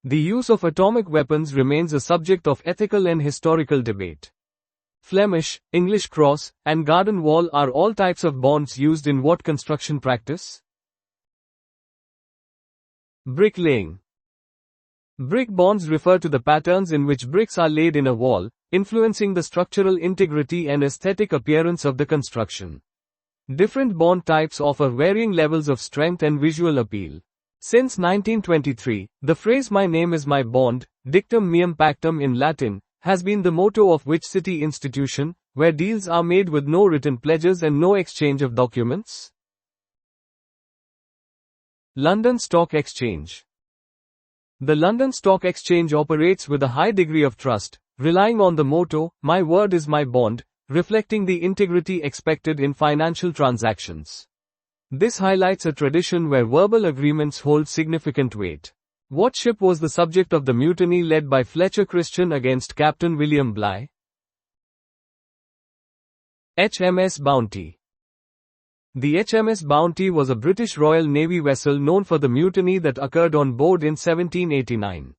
Speaker 1: The use of atomic weapons remains a subject of ethical and historical debate. Flemish, English cross, and garden wall are all types of bonds used in what construction practice? Bricklaying. Brick bonds refer to the patterns in which bricks are laid in a wall, influencing the structural integrity and aesthetic appearance of the construction. Different bond types offer varying levels of strength and visual appeal. Since 1923, the phrase "my name is my bond," dictum meum pactum in Latin, has been the motto of which city institution, where deals are made with no written pledges and no exchange of documents? London Stock Exchange. The London Stock Exchange operates with a high degree of trust, relying on the motto, "My word is my bond," reflecting the integrity expected in financial transactions. This highlights a tradition where verbal agreements hold significant weight. What ship was the subject of the mutiny led by Fletcher Christian against Captain William Bligh? HMS Bounty. The HMS Bounty was a British Royal Navy vessel known for the mutiny that occurred on board in 1789.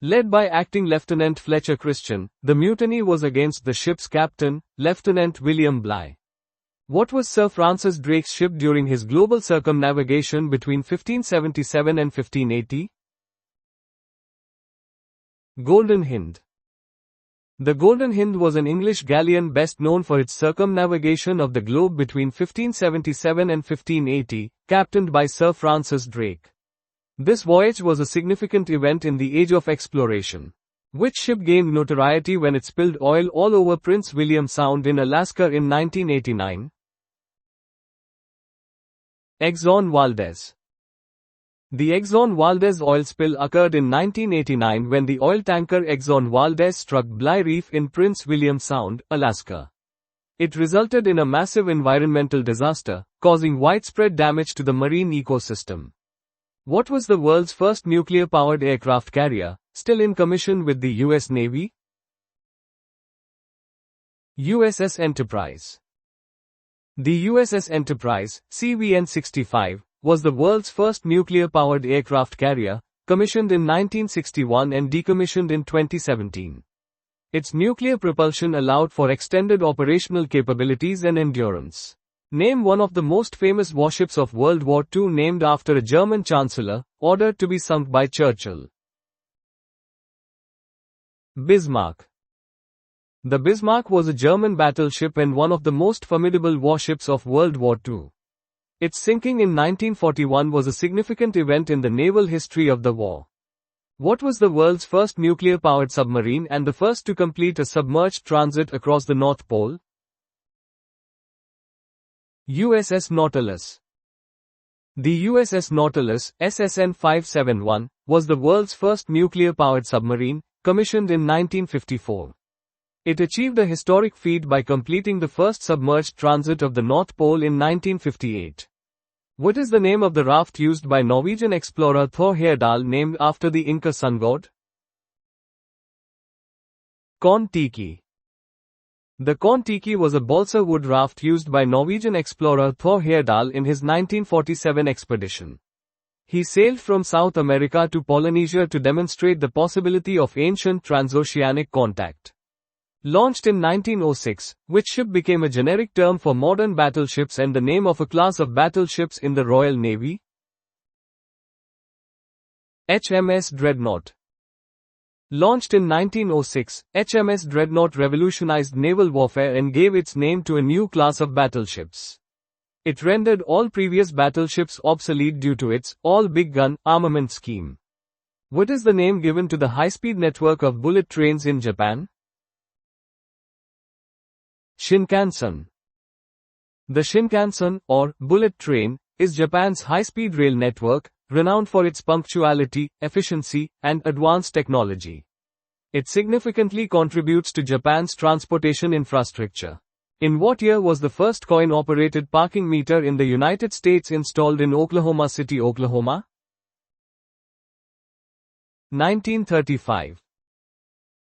Speaker 1: Led by Acting Lieutenant Fletcher Christian, the mutiny was against the ship's captain, Lieutenant William Bligh. What was Sir Francis Drake's ship during his global circumnavigation between 1577 and 1580? Golden Hind. The Golden Hind was an English galleon best known for its circumnavigation of the globe between 1577 and 1580, captained by Sir Francis Drake. This voyage was a significant event in the age of exploration. Which ship gained notoriety when it spilled oil all over Prince William Sound in Alaska in 1989? Exxon Valdez. The Exxon Valdez oil spill occurred in 1989 when the oil tanker Exxon Valdez struck Bligh Reef in Prince William Sound, Alaska. It resulted in a massive environmental disaster, causing widespread damage to the marine ecosystem. What was the world's first nuclear-powered aircraft carrier, still in commission with the U.S. Navy? USS Enterprise. The USS Enterprise, CVN-65, was the world's first nuclear-powered aircraft carrier, commissioned in 1961 and decommissioned in 2017. Its nuclear propulsion allowed for extended operational capabilities and endurance. Name one of the most famous warships of World War II named after a German chancellor, ordered to be sunk by Churchill. Bismarck. The Bismarck was a German battleship and one of the most formidable warships of World War II. Its sinking in 1941 was a significant event in the naval history of the war. What was the world's first nuclear-powered submarine and the first to complete a submerged transit across the North Pole? USS Nautilus. The USS Nautilus, SSN 571, was the world's first nuclear-powered submarine, commissioned in 1954. It achieved a historic feat by completing the first submerged transit of the North Pole in 1958. What is the name of the raft used by Norwegian explorer Thor Heyerdahl named after the Inca sun god? Kon-Tiki. The Kon-Tiki was a balsa wood raft used by Norwegian explorer Thor Heyerdahl in his 1947 expedition. He sailed from South America to Polynesia to demonstrate the possibility of ancient transoceanic contact. Launched in 1906, which ship became a generic term for modern battleships and the name of a class of battleships in the Royal Navy? HMS Dreadnought. Launched in 1906, HMS Dreadnought revolutionized naval warfare and gave its name to a new class of battleships. It rendered all previous battleships obsolete due to its all-big gun armament scheme. What is the name given to the high-speed network of bullet trains in Japan? Shinkansen. The Shinkansen, or bullet train, is Japan's high-speed rail network, renowned for its punctuality, efficiency, and advanced technology. It significantly contributes to Japan's transportation infrastructure. In what year was the first coin-operated parking meter in the United States installed in Oklahoma City, Oklahoma? 1935.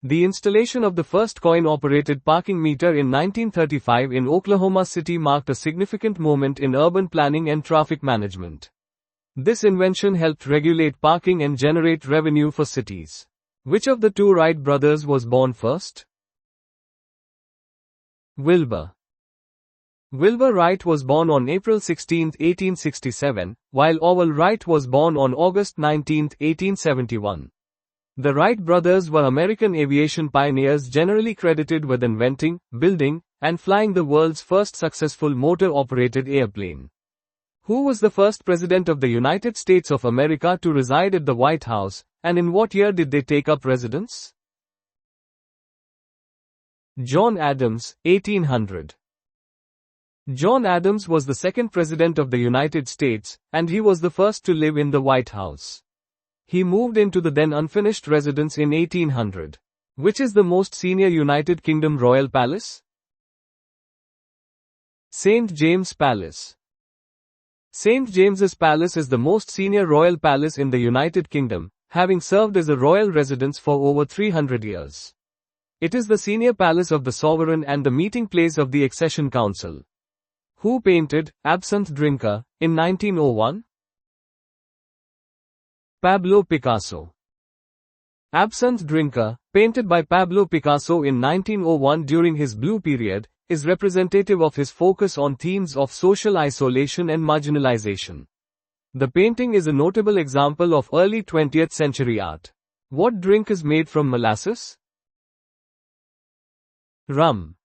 Speaker 1: The installation of the first coin-operated parking meter in 1935 in Oklahoma City marked a significant moment in urban planning and traffic management. This invention helped regulate parking and generate revenue for cities. Which of the two Wright brothers was born first? Wilbur. Wilbur Wright was born on April 16, 1867, while Orville Wright was born on August 19, 1871. The Wright brothers were American aviation pioneers generally credited with inventing, building, and flying the world's first successful motor-operated airplane. Who was the first president of the United States of America to reside at the White House, and in what year did they take up residence? John Adams, 1800. John Adams was the second president of the United States, and he was the first to live in the White House. He moved into the then unfinished residence in 1800. Which is the most senior United Kingdom royal palace? St. James Palace. St. James's Palace is the most senior royal palace in the United Kingdom, having served as a royal residence for over 300 years. It is the senior palace of the sovereign and the meeting place of the Accession Council. Who painted Absinthe Drinker in 1901? Pablo Picasso. Absinthe Drinker, painted by Pablo Picasso in 1901 during his Blue period, is representative of his focus on themes of social isolation and marginalization. The painting is a notable example of early 20th century art. What drink is made from molasses? Rum.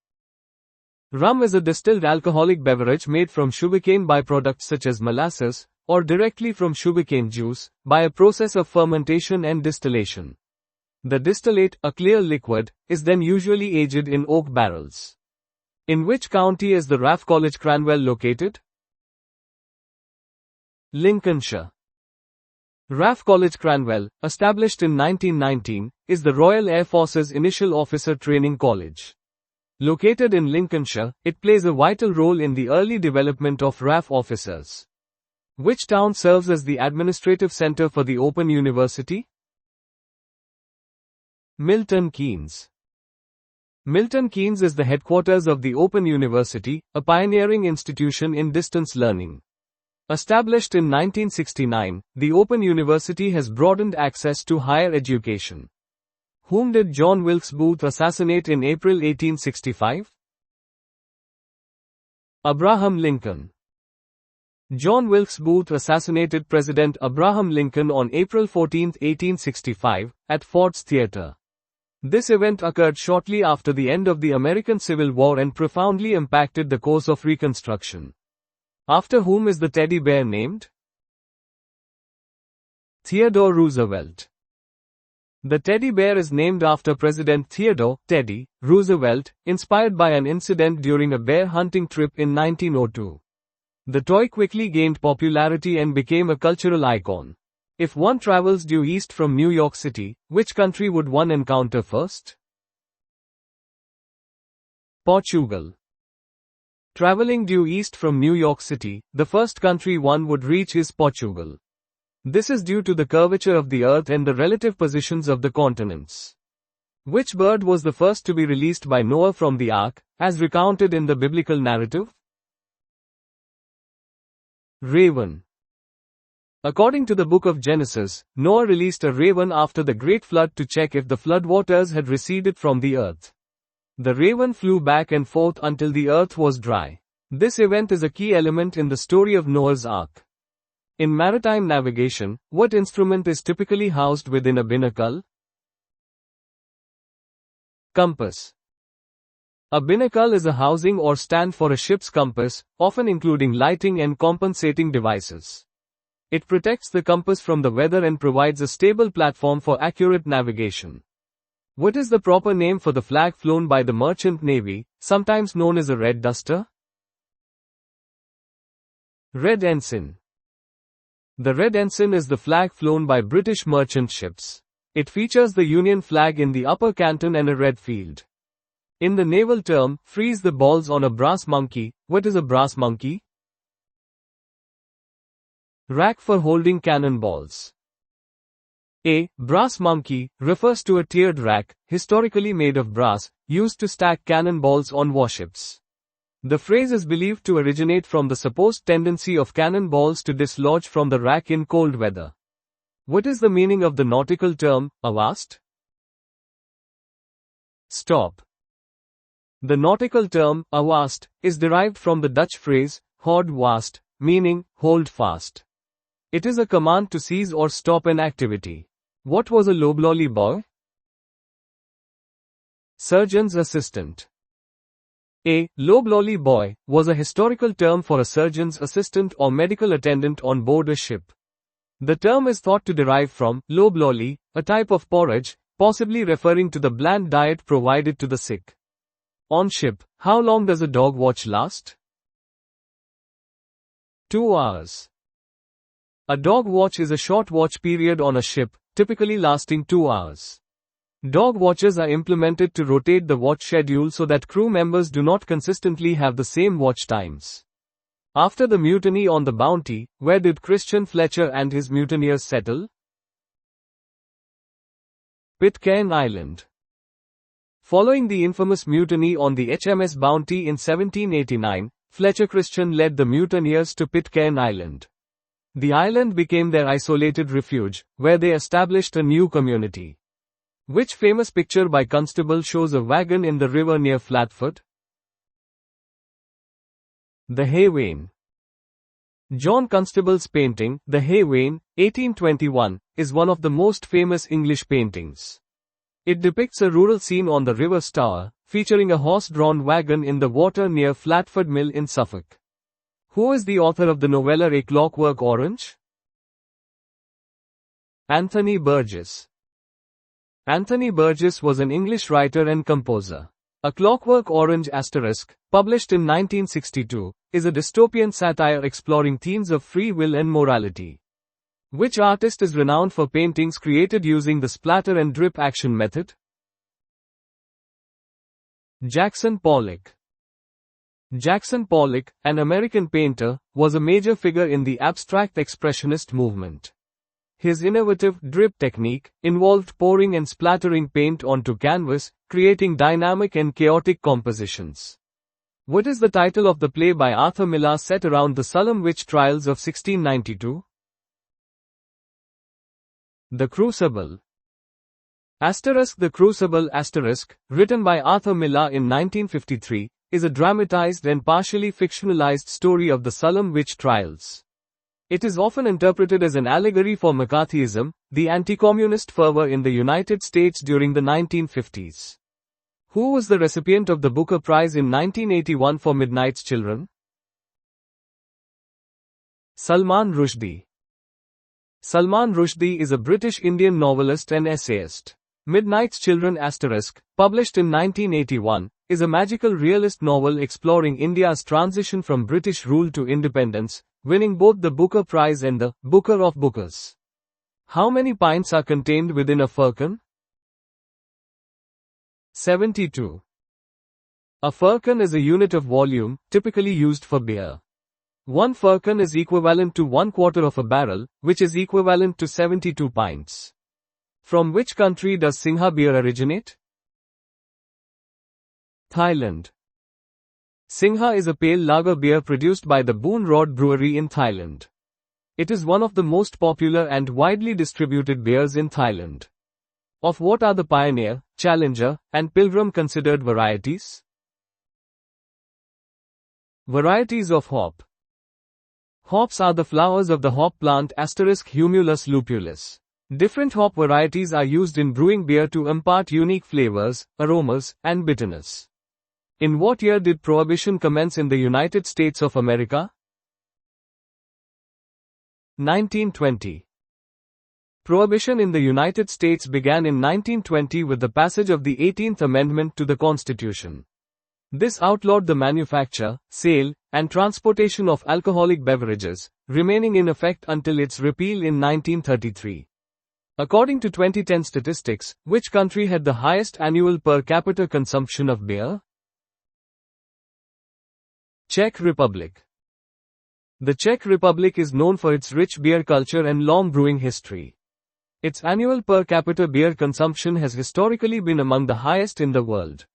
Speaker 1: Rum is a distilled alcoholic beverage made from sugarcane byproducts such as molasses, or directly from sugarcane juice, by a process of fermentation and distillation. The distillate, a clear liquid, is then usually aged in oak barrels. In which county is the RAF College Cranwell located? Lincolnshire. RAF College Cranwell, established in 1919, is the Royal Air Force's initial officer training college. Located in Lincolnshire, it plays a vital role in the early development of RAF officers. Which town serves as the administrative center for the Open University? Milton Keynes. Milton Keynes is the headquarters of the Open University, a pioneering institution in distance learning. Established in 1969, the Open University has broadened access to higher education. Whom did John Wilkes Booth assassinate in April 1865? Abraham Lincoln. John Wilkes Booth assassinated President Abraham Lincoln on April 14, 1865, at Ford's Theater. This event occurred shortly after the end of the American Civil War and profoundly impacted the course of Reconstruction. After whom is the teddy bear named? Theodore Roosevelt. The teddy bear is named after President Theodore Teddy Roosevelt, inspired by an incident during a bear hunting trip in 1902. The toy quickly gained popularity and became a cultural icon. If one travels due east from New York City, which country would one encounter first? Portugal. Traveling due east from New York City, the first country one would reach is Portugal. This is due to the curvature of the earth and the relative positions of the continents. Which bird was the first to be released by Noah from the ark, as recounted in the biblical narrative? Raven. According to the book of Genesis, Noah released a raven after the great flood to check if the floodwaters had receded from the earth. The raven flew back and forth until the earth was dry. This event is a key element in the story of Noah's Ark. In maritime navigation, what instrument is typically housed within a binnacle? Compass. A binnacle is a housing or stand for a ship's compass, often including lighting and compensating devices. It protects the compass from the weather and provides a stable platform for accurate navigation. What is the proper name for the flag flown by the Merchant Navy, sometimes known as a red duster? Red Ensign. The Red Ensign is the flag flown by British merchant ships. It features the Union flag in the upper canton and a red field. In the naval term, freeze the balls on a brass monkey. What is a brass monkey? Rack for holding cannonballs. A brass monkey refers to a tiered rack, historically made of brass, used to stack cannonballs on warships. The phrase is believed to originate from the supposed tendency of cannonballs to dislodge from the rack in cold weather. What is the meaning of the nautical term, avast? Stop. The nautical term, avast, is derived from the Dutch phrase, houd vast, meaning, hold fast. It is a command to cease or stop an activity. What was a loblolly boy? Surgeon's assistant. A loblolly boy was a historical term for a surgeon's assistant or medical attendant on board a ship. The term is thought to derive from loblolly, a type of porridge, possibly referring to the bland diet provided to the sick. On ship, how long does a dog watch last? 2 hours. A dog watch is a short watch period on a ship, typically lasting 2 hours. Dog watches are implemented to rotate the watch schedule so that crew members do not consistently have the same watch times. After the mutiny on the Bounty, where did Christian Fletcher and his mutineers settle? Pitcairn Island. Following the infamous mutiny on the HMS Bounty in 1789, Fletcher Christian led the mutineers to Pitcairn Island. The island became their isolated refuge, where they established a new community. Which famous picture by Constable shows a wagon in the river near Flatfoot? The Hay Wain. John Constable's painting, The Hay Wain, 1821, is one of the most famous English paintings. It depicts a rural scene on the River Stour, featuring a horse-drawn wagon in the water near Flatford Mill in Suffolk. Who is the author of the novella A Clockwork Orange? Anthony Burgess. Anthony Burgess was an English writer and composer. A Clockwork Orange *, published in 1962, is a dystopian satire exploring themes of free will and morality. Which artist is renowned for paintings created using the splatter and drip action method? Jackson Pollock. Jackson Pollock, an American painter, was a major figure in the abstract expressionist movement. His innovative drip technique involved pouring and splattering paint onto canvas, creating dynamic and chaotic compositions. What is the title of the play by Arthur Miller set around the Salem witch trials of 1692? The Crucible. The Crucible *, written by Arthur Miller in 1953, is a dramatized and partially fictionalized story of the Salem witch trials. It is often interpreted as an allegory for McCarthyism, the anti-communist fervor in the United States during the 1950s. Who was the recipient of the Booker Prize in 1981 for Midnight's Children? Salman Rushdie. Salman Rushdie is a British Indian novelist and essayist. Midnight's Children *, published in 1981, is a magical realist novel exploring India's transition from British rule to independence, winning both the Booker Prize and the Booker of Bookers. How many pints are contained within a firkin? 72. A firkin is a unit of volume, typically used for beer. 1 firkin is equivalent to 1/4 of a barrel, which is equivalent to 72 pints. From which country does Singha beer originate? Thailand. Singha is a pale lager beer produced by the Boon Rod Brewery in Thailand. It is one of the most popular and widely distributed beers in Thailand. Of what are the Pioneer, Challenger, and Pilgrim considered varieties? Varieties of hop. Hops are the flowers of the hop plant *Humulus lupulus. Different hop varieties are used in brewing beer to impart unique flavors, aromas, and bitterness. In what year did Prohibition commence in the United States of America? 1920. Prohibition in the United States began in 1920 with the passage of the 18th Amendment to the Constitution. This outlawed the manufacture, sale, and transportation of alcoholic beverages, remaining in effect until its repeal in 1933. According to 2010 statistics, which country had the highest annual per capita consumption of beer? Czech Republic. The Czech Republic is known for its rich beer culture and long brewing history. Its annual per capita beer consumption has historically been among the highest in the world.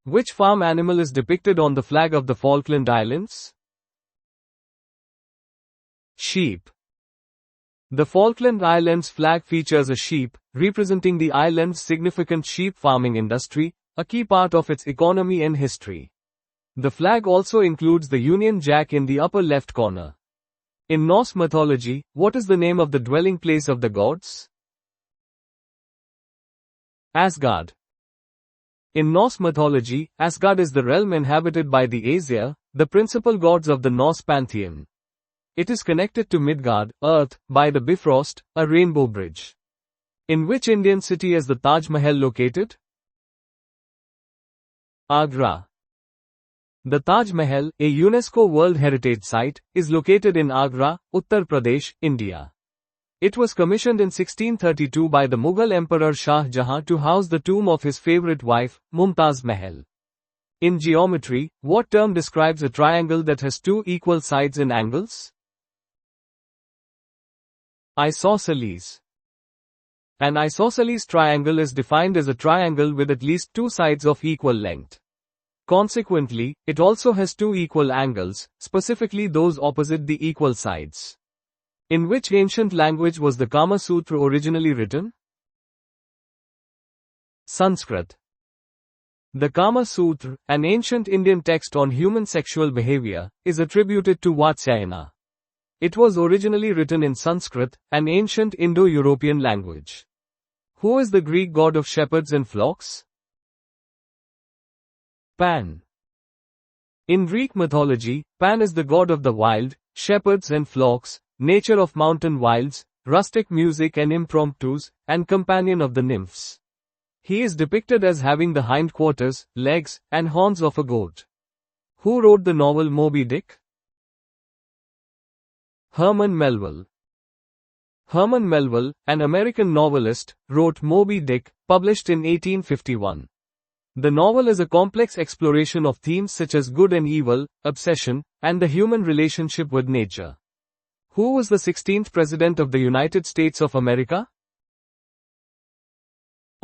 Speaker 1: Which farm animal is depicted on the flag of the Falkland Islands? Sheep. The Falkland Islands flag features a sheep, representing the island's significant sheep farming industry, a key part of its economy and history. The flag also includes the Union Jack in the upper left corner. In Norse mythology, what is the name of the dwelling place of the gods? Asgard. In Norse mythology, Asgard is the realm inhabited by the Aesir, the principal gods of the Norse pantheon. It is connected to Midgard, Earth, by the Bifrost, a rainbow bridge. In which Indian city is the Taj Mahal located? Agra. The Taj Mahal, a UNESCO World Heritage Site, is located in Agra, Uttar Pradesh, India. It was commissioned in 1632 by the Mughal Emperor Shah Jahan to house the tomb of his favorite wife, Mumtaz Mahal. In geometry, what term describes a triangle that has two equal sides and angles? Isosceles. An isosceles triangle is defined as a triangle with at least two sides of equal length. Consequently, it also has two equal angles, specifically those opposite the equal sides. In which ancient language was the Kama Sutra originally written? Sanskrit. The Kama Sutra, an ancient Indian text on human sexual behavior, is attributed to Vatsyayana. It was originally written in Sanskrit, an ancient Indo-European language. Who is the Greek god of shepherds and flocks? Pan. In Greek mythology, Pan is the god of the wild, shepherds and flocks, nature of mountain wilds, rustic music and impromptus, and companion of the nymphs. He is depicted as having the hindquarters, legs, and horns of a goat. Who wrote the novel Moby Dick? Herman Melville. Herman Melville, an American novelist, wrote Moby Dick, published in 1851. The novel is a complex exploration of themes such as good and evil, obsession, and the human relationship with nature. Who was the 16th President of the United States of America?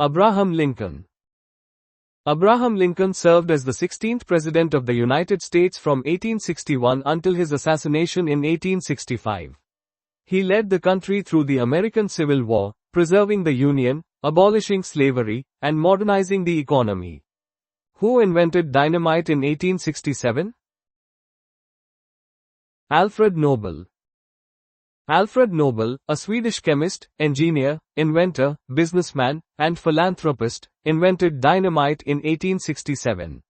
Speaker 1: Abraham Lincoln. Abraham Lincoln served as the 16th President of the United States from 1861 until his assassination in 1865. He led the country through the American Civil War, preserving the Union, abolishing slavery, and modernizing the economy. Who invented dynamite in 1867? Alfred Nobel. Alfred Nobel, a Swedish chemist, engineer, inventor, businessman, and philanthropist, invented dynamite in 1867.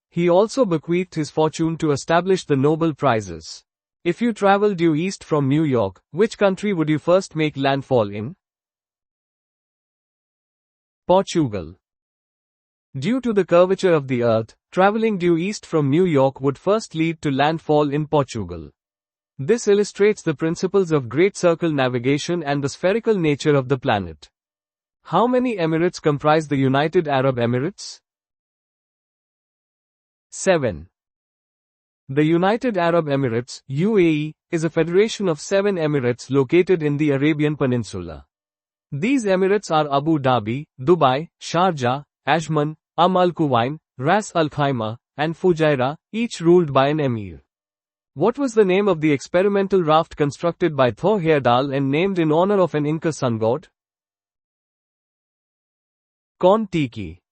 Speaker 1: He also bequeathed his fortune to establish the Nobel Prizes. If you travel due east from New York, which country would you first make landfall in? Portugal. Due to the curvature of the Earth, traveling due east from New York would first lead to landfall in Portugal. This illustrates the principles of great circle navigation and the spherical nature of the planet. How many emirates comprise the United Arab Emirates? 7. The United Arab Emirates, UAE, is a federation of 7 emirates located in the Arabian Peninsula. These emirates are Abu Dhabi, Dubai, Sharjah, Ajman, Al Quwain, Ras Al Khaimah, and Fujairah, each ruled by an emir. What was the name of the experimental raft constructed by Thor Heyerdahl and named in honor of an Inca sun god? Kon-Tiki.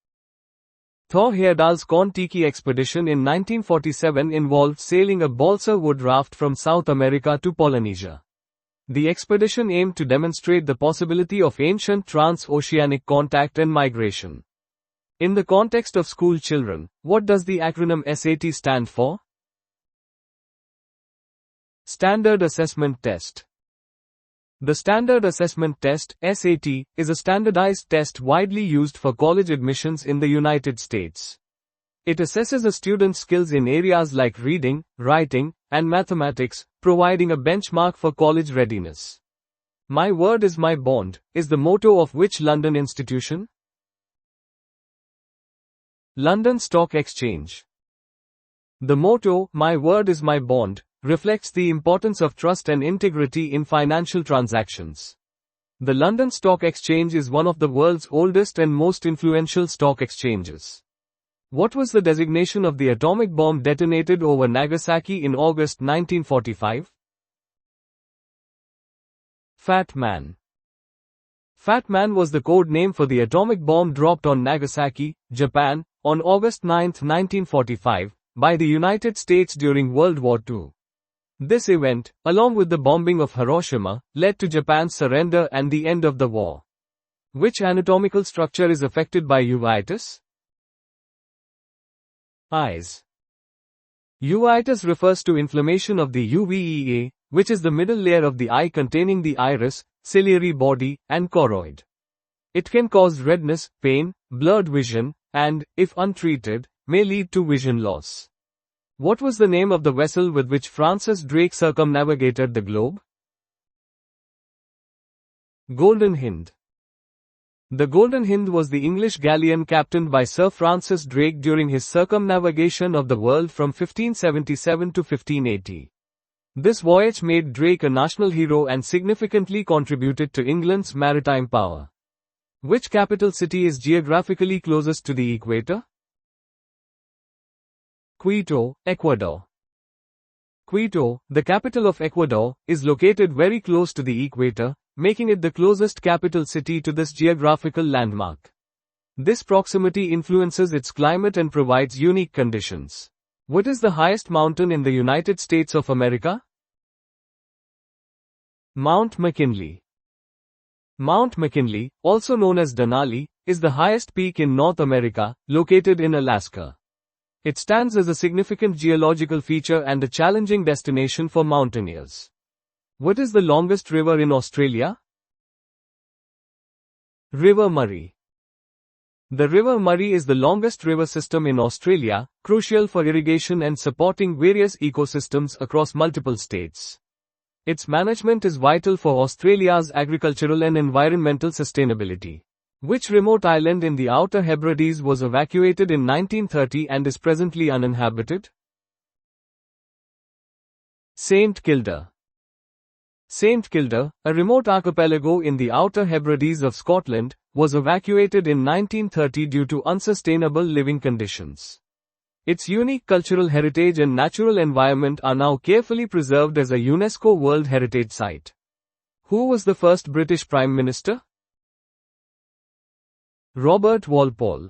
Speaker 1: Thor Heyerdahl's Kon-Tiki expedition in 1947 involved sailing a balsa wood raft from South America to Polynesia. The expedition aimed to demonstrate the possibility of ancient trans-oceanic contact and migration. In the context of school children, what does the acronym SAT stand for? Standard Assessment Test. The Standard Assessment Test, SAT, is a standardized test widely used for college admissions in the United States. It assesses a student's skills in areas like reading, writing, and mathematics, providing a benchmark for college readiness. My word is my bond, is the motto of which London institution? London Stock Exchange. The motto, my word is my bond, reflects the importance of trust and integrity in financial transactions. The London Stock Exchange is one of the world's oldest and most influential stock exchanges. What was the designation of the atomic bomb detonated over Nagasaki in August 1945? Fat Man. Fat Man was the code name for the atomic bomb dropped on Nagasaki, Japan, on August 9, 1945, by the United States during World War II. This event, along with the bombing of Hiroshima, led to Japan's surrender and the end of the war. Which anatomical structure is affected by uveitis? Eyes. Uveitis refers to inflammation of the uvea, which is the middle layer of the eye containing the iris, ciliary body, and choroid. It can cause redness, pain, blurred vision, and, if untreated, may lead to vision loss. What was the name of the vessel with which Francis Drake circumnavigated the globe? Golden Hind. The Golden Hind was the English galleon captained by Sir Francis Drake during his circumnavigation of the world from 1577 to 1580. This voyage made Drake a national hero and significantly contributed to England's maritime power. Which capital city is geographically closest to the equator? Quito, Ecuador. Quito, the capital of Ecuador, is located very close to the equator, making it the closest capital city to this geographical landmark. This proximity influences its climate and provides unique conditions. What is the highest mountain in the United States of America? Mount McKinley. Mount McKinley, also known as Denali, is the highest peak in North America, located in Alaska. It stands as a significant geological feature and a challenging destination for mountaineers. What is the longest river in Australia? River Murray. The River Murray is the longest river system in Australia, crucial for irrigation and supporting various ecosystems across multiple states. Its management is vital for Australia's agricultural and environmental sustainability. Which remote island in the Outer Hebrides was evacuated in 1930 and is presently uninhabited? St. Kilda. St. Kilda, a remote archipelago in the Outer Hebrides of Scotland, was evacuated in 1930 due to unsustainable living conditions. Its unique cultural heritage and natural environment are now carefully preserved as a UNESCO World Heritage Site. Who was the first British Prime Minister? Robert Walpole.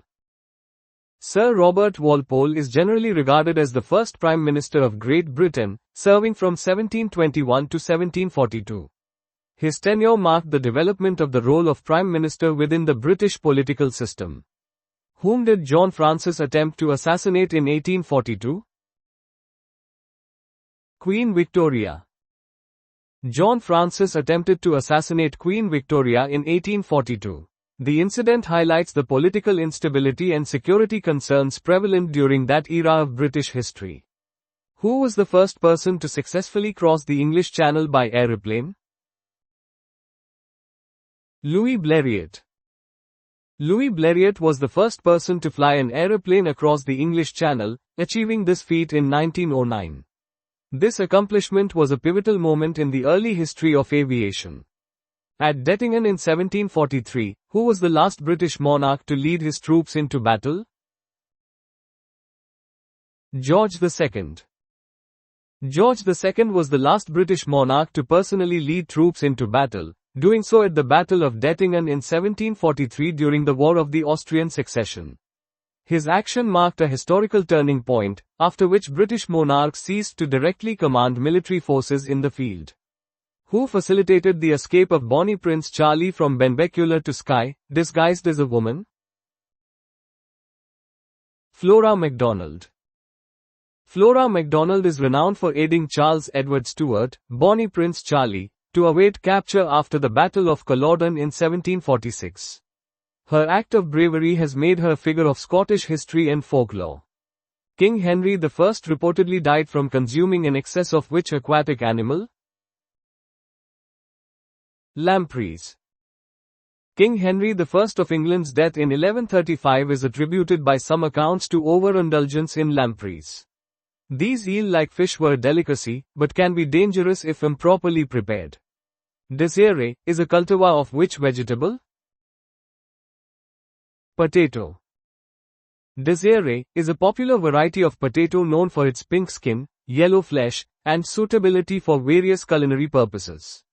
Speaker 1: Sir Robert Walpole is generally regarded as the first Prime Minister of Great Britain, serving from 1721 to 1742. His tenure marked the development of the role of Prime Minister within the British political system. Whom did John Francis attempt to assassinate in 1842? Queen Victoria. John Francis attempted to assassinate Queen Victoria in 1842. The incident highlights the political instability and security concerns prevalent during that era of British history. Who was the first person to successfully cross the English Channel by aeroplane? Louis Blériot. Louis Blériot was the first person to fly an aeroplane across the English Channel, achieving this feat in 1909. This accomplishment was a pivotal moment in the early history of aviation. At Dettingen in 1743, who was the last British monarch to lead his troops into battle? George II. George II was the last British monarch to personally lead troops into battle, doing so at the Battle of Dettingen in 1743 during the War of the Austrian Succession. His action marked a historical turning point, after which British monarchs ceased to directly command military forces in the field. Who facilitated the escape of Bonnie Prince Charlie from Benbecula to Skye, disguised as a woman? Flora MacDonald. Flora MacDonald is renowned for aiding Charles Edward Stuart, Bonnie Prince Charlie, to await capture after the Battle of Culloden in 1746. Her act of bravery has made her a figure of Scottish history and folklore. King Henry I reportedly died from consuming in excess of which aquatic animal? Lampreys. King Henry I of England's death in 1135 is attributed by some accounts to overindulgence in lampreys. These eel-like fish were a delicacy, but can be dangerous if improperly prepared. Desiree is a cultivar of which vegetable? Potato. Desiree is a popular variety of potato known for its pink skin, yellow flesh, and suitability for various culinary purposes.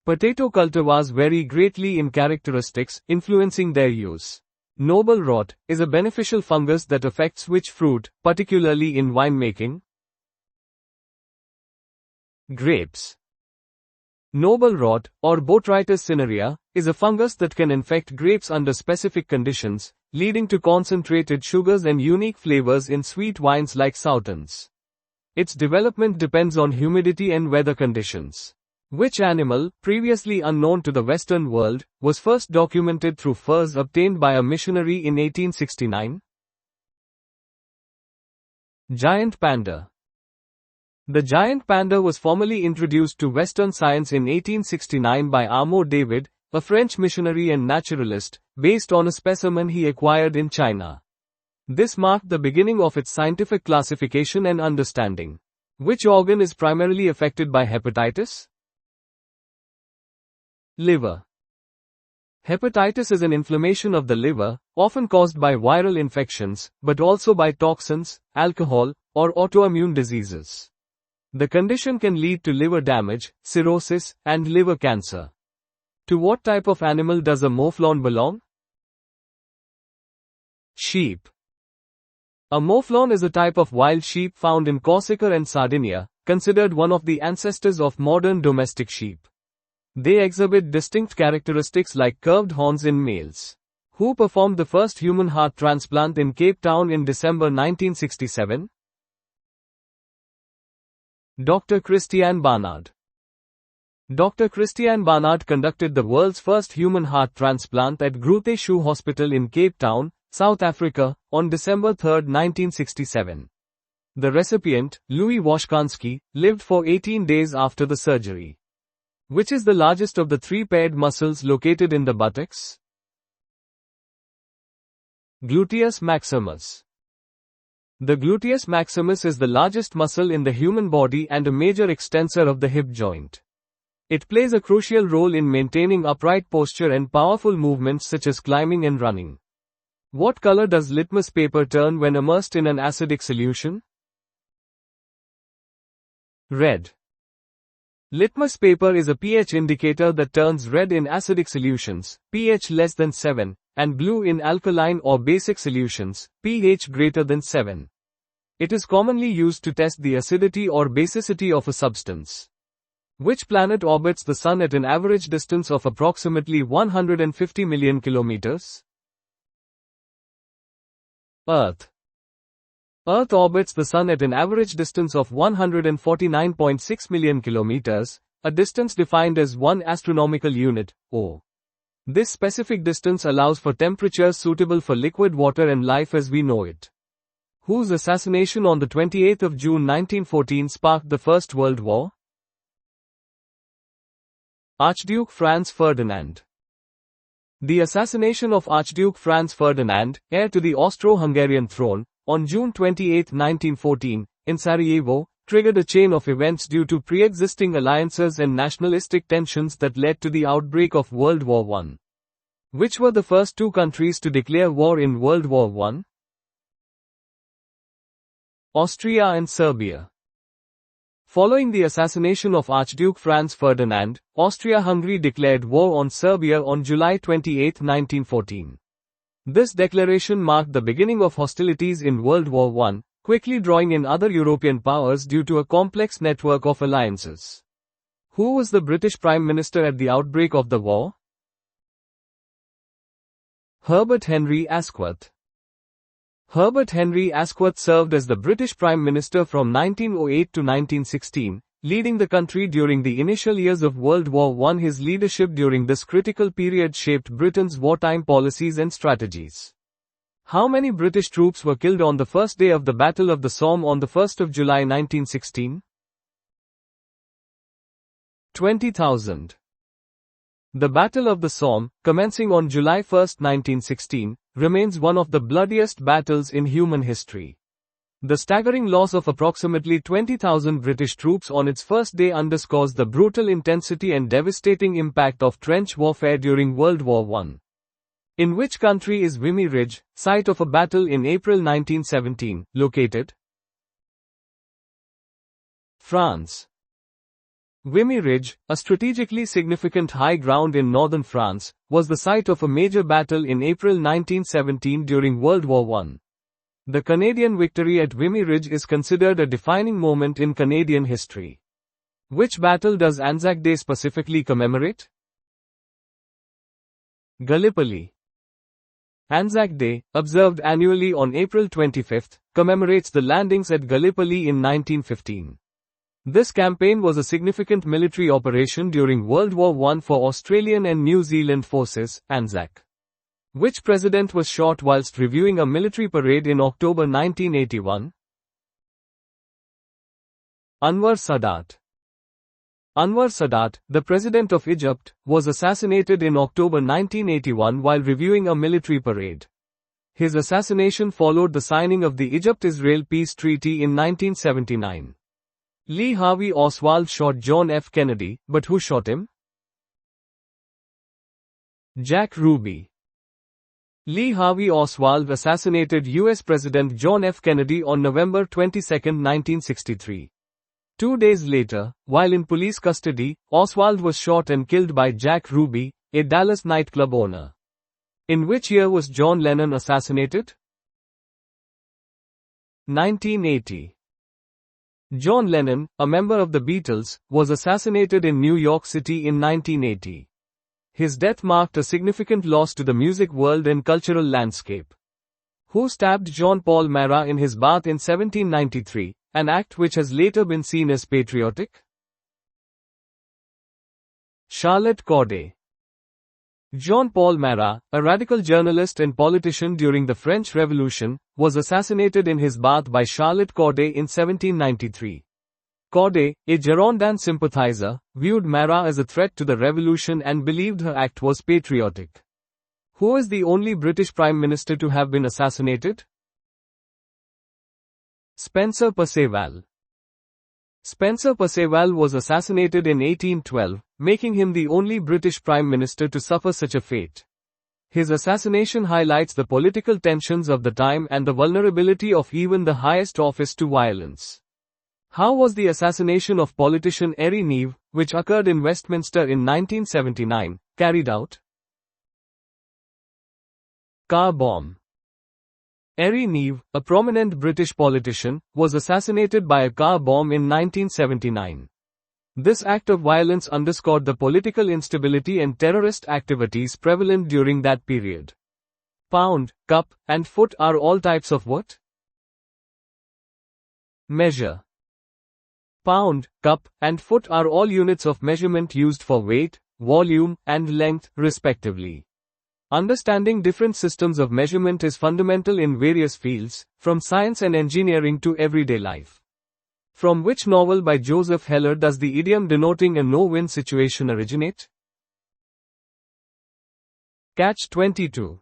Speaker 1: Potato cultivars vary greatly in characteristics, influencing their use. Noble rot is a beneficial fungus that affects which fruit, particularly in winemaking? Grapes. Noble rot, or Botrytis cinerea, is a fungus that can infect grapes under specific conditions, leading to concentrated sugars and unique flavors in sweet wines like Soutons. Its development depends on humidity and weather conditions. Which animal, previously unknown to the Western world, was first documented through furs obtained by a missionary in 1869? Giant panda. The giant panda was formally introduced to Western science in 1869 by Arnaud David, a French missionary and naturalist, based on a specimen he acquired in China. This marked the beginning of its scientific classification and understanding. Which organ is primarily affected by hepatitis? Liver. Hepatitis is an inflammation of the liver, often caused by viral infections, but also by toxins, alcohol, or autoimmune diseases. The condition can lead to liver damage, cirrhosis, and liver cancer. To what type of animal does a mouflon belong? Sheep. A mouflon is a type of wild sheep found in Corsica and Sardinia, considered one of the ancestors of modern domestic sheep. They exhibit distinct characteristics like curved horns in males. Who performed the first human heart transplant in Cape Town in December 1967? Dr. Christiaan Barnard. Dr. Christiaan Barnard conducted the world's first human heart transplant at Groote Schuur Hospital in Cape Town, South Africa, on December 3, 1967. The recipient, Louis Washkansky, lived for 18 days after the surgery. Which is the largest of the three paired muscles located in the buttocks? Gluteus maximus. The gluteus maximus is the largest muscle in the human body and a major extensor of the hip joint. It plays a crucial role in maintaining upright posture and powerful movements such as climbing and running. What color does litmus paper turn when immersed in an acidic solution? Red. Litmus paper is a pH indicator that turns red in acidic solutions, pH less than 7, and blue in alkaline or basic solutions, pH greater than 7. It is commonly used to test the acidity or basicity of a substance. Which planet orbits the Sun at an average distance of approximately 150 million kilometers? Earth. Earth orbits the Sun at an average distance of 149.6 million kilometers, a distance defined as 1 astronomical unit, O. This specific distance allows for temperatures suitable for liquid water and life as we know it. Whose assassination on the 28th of June 1914 sparked the First World War? Archduke Franz Ferdinand. The assassination of Archduke Franz Ferdinand, heir to the Austro-Hungarian throne, on June 28, 1914, in Sarajevo, triggered a chain of events due to pre-existing alliances and nationalistic tensions that led to the outbreak of World War I. Which were the first two countries to declare war in World War I? Austria and Serbia. Following the assassination of Archduke Franz Ferdinand, Austria-Hungary declared war on Serbia on July 28, 1914. This declaration marked the beginning of hostilities in World War I, quickly drawing in other European powers due to a complex network of alliances. Who was the British Prime Minister at the outbreak of the war? Herbert Henry Asquith. Herbert Henry Asquith served as the British Prime Minister from 1908 to 1916, leading the country during the initial years of World War I. His leadership during this critical period shaped Britain's wartime policies and strategies. How many British troops were killed on the first day of the Battle of the Somme on the 1st of July 1916? 20,000. The Battle of the Somme, commencing on July 1, 1916, remains one of the bloodiest battles in human history. The staggering loss of approximately 20,000 British troops on its first day underscores the brutal intensity and devastating impact of trench warfare during World War I. In which country is Vimy Ridge, site of a battle in April 1917, located? France. Vimy Ridge, a strategically significant high ground in northern France, was the site of a major battle in April 1917 during World War I. The Canadian victory at Vimy Ridge is considered a defining moment in Canadian history. Which battle does Anzac Day specifically commemorate? Gallipoli. Anzac Day, observed annually on April 25, commemorates the landings at Gallipoli in 1915. This campaign was a significant military operation during World War I for Australian and New Zealand forces, Anzac. Which president was shot whilst reviewing a military parade in October 1981? Anwar Sadat. Anwar Sadat, the president of Egypt, was assassinated in October 1981 while reviewing a military parade. His assassination followed the signing of the Egypt-Israel Peace Treaty in 1979. Lee Harvey Oswald shot John F. Kennedy, but who shot him? Jack Ruby. Lee Harvey Oswald assassinated U.S. President John F. Kennedy on November 22, 1963. 2 days later, while in police custody, Oswald was shot and killed by Jack Ruby, a Dallas nightclub owner. In which year was John Lennon assassinated? 1980. John Lennon, a member of the Beatles, was assassinated in New York City in 1980. His death marked a significant loss to the music world and cultural landscape. Who stabbed John Paul Marat in his bath in 1793, an act which has later been seen as patriotic? Charlotte Corday. Jean Paul Marat, a radical journalist and politician during the French Revolution, was assassinated in his bath by Charlotte Corday in 1793. Corday, a Girondin sympathizer, viewed Marat as a threat to the revolution and believed her act was patriotic. Who is the only British Prime Minister to have been assassinated? Spencer Perceval. Spencer Perceval was assassinated in 1812, making him the only British Prime Minister to suffer such a fate. His assassination highlights the political tensions of the time and the vulnerability of even the highest office to violence. How was the assassination of politician Erie Neve, which occurred in Westminster in 1979, carried out? Car bomb. Erie Neve, a prominent British politician, was assassinated by a car bomb in 1979. This act of violence underscored the political instability and terrorist activities prevalent during that period. Pound, cup, and foot are all types of what? Measure. Pound, cup, and foot are all units of measurement used for weight, volume, and length, respectively. Understanding different systems of measurement is fundamental in various fields, from science and engineering to everyday life. From which novel by Joseph Heller does the idiom denoting a no-win situation originate? Catch-22.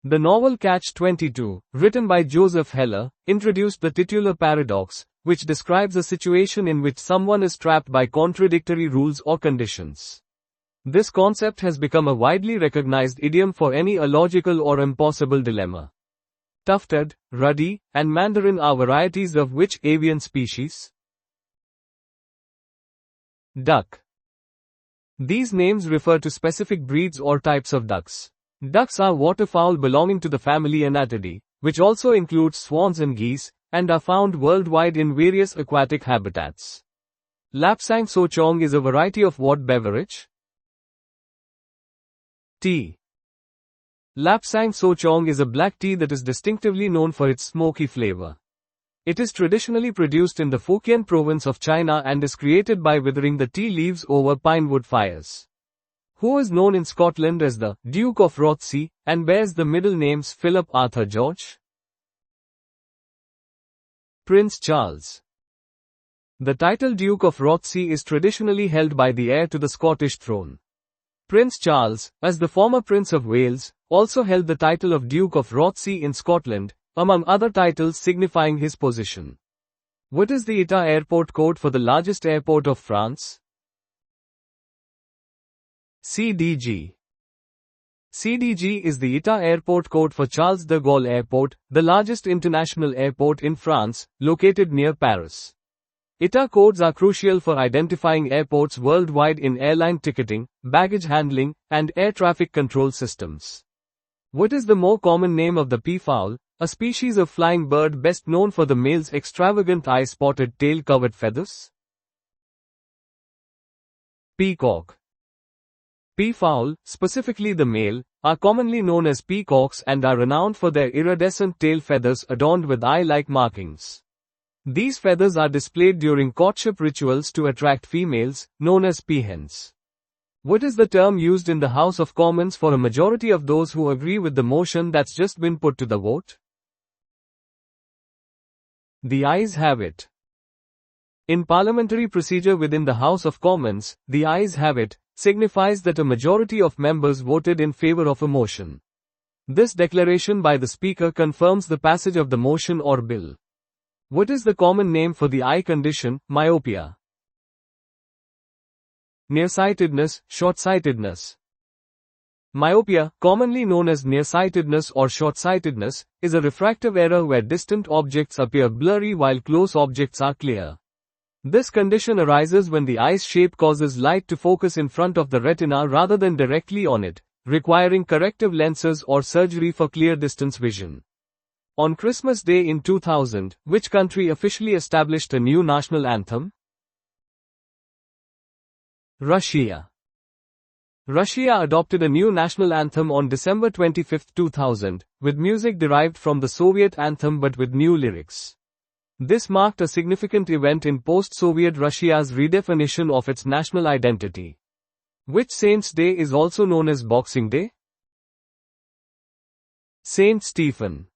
Speaker 1: The novel Catch-22, written by Joseph Heller, introduced the titular paradox, which describes a situation in which someone is trapped by contradictory rules or conditions. This concept has become a widely recognized idiom for any illogical or impossible dilemma. Tufted, ruddy, and mandarin are varieties of which avian species? Duck. These names refer to specific breeds or types of ducks. Ducks are waterfowl belonging to the family Anatidae, which also includes swans and geese, and are found worldwide in various aquatic habitats. Lapsang souchong is a variety of what beverage? Tea. Lapsang souchong is a black tea that is distinctively known for its smoky flavor. It is traditionally produced in the Fujian province of China and is created by withering the tea leaves over pinewood fires. Who is known in Scotland as the Duke of Rothesay and bears the middle names Philip Arthur George? Prince Charles. The title Duke of Rothesay is traditionally held by the heir to the Scottish throne. Prince Charles, as the former Prince of Wales, also held the title of Duke of Rothesay in Scotland, among other titles signifying his position. What is the ITA airport code for the largest airport of France? CDG. CDG is the ITA airport code for Charles de Gaulle Airport, the largest international airport in France, located near Paris. ITA codes are crucial for identifying airports worldwide in airline ticketing, baggage handling, and air traffic control systems. What is the more common name of the peafowl, a species of flying bird best known for the male's extravagant eye-spotted tail-covered feathers? Peacock. Peafowl, specifically the male, are commonly known as peacocks and are renowned for their iridescent tail feathers adorned with eye-like markings. These feathers are displayed during courtship rituals to attract females, known as peahens. What is the term used in the House of Commons for a majority of those who agree with the motion that's just been put to the vote? The ayes have it. In parliamentary procedure within the House of Commons, the ayes have it signifies that a majority of members voted in favor of a motion. This declaration by the Speaker confirms the passage of the motion or bill. What is the common name for the eye condition, myopia? Nearsightedness, short-sightedness. Myopia, commonly known as nearsightedness or short-sightedness, is a refractive error where distant objects appear blurry while close objects are clear. This condition arises when the eye's shape causes light to focus in front of the retina rather than directly on it, requiring corrective lenses or surgery for clear distance vision. On Christmas Day in 2000, which country officially established a new national anthem? Russia. Russia adopted a new national anthem on December 25, 2000, with music derived from the Soviet anthem but with new lyrics. This marked a significant event in post-Soviet Russia's redefinition of its national identity. Which Saint's Day is also known as Boxing Day? Saint Stephen.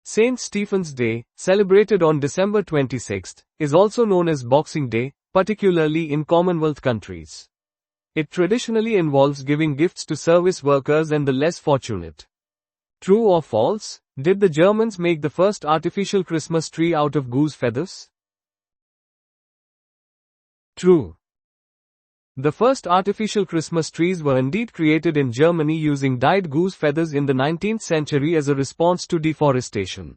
Speaker 1: Saint Stephen's Day, celebrated on December 26, is also known as Boxing Day, particularly in Commonwealth countries. It traditionally involves giving gifts to service workers and the less fortunate. True or false? Did the Germans make the first artificial Christmas tree out of goose feathers? True. The first artificial Christmas trees were indeed created in Germany using dyed goose feathers in the 19th century as a response to deforestation.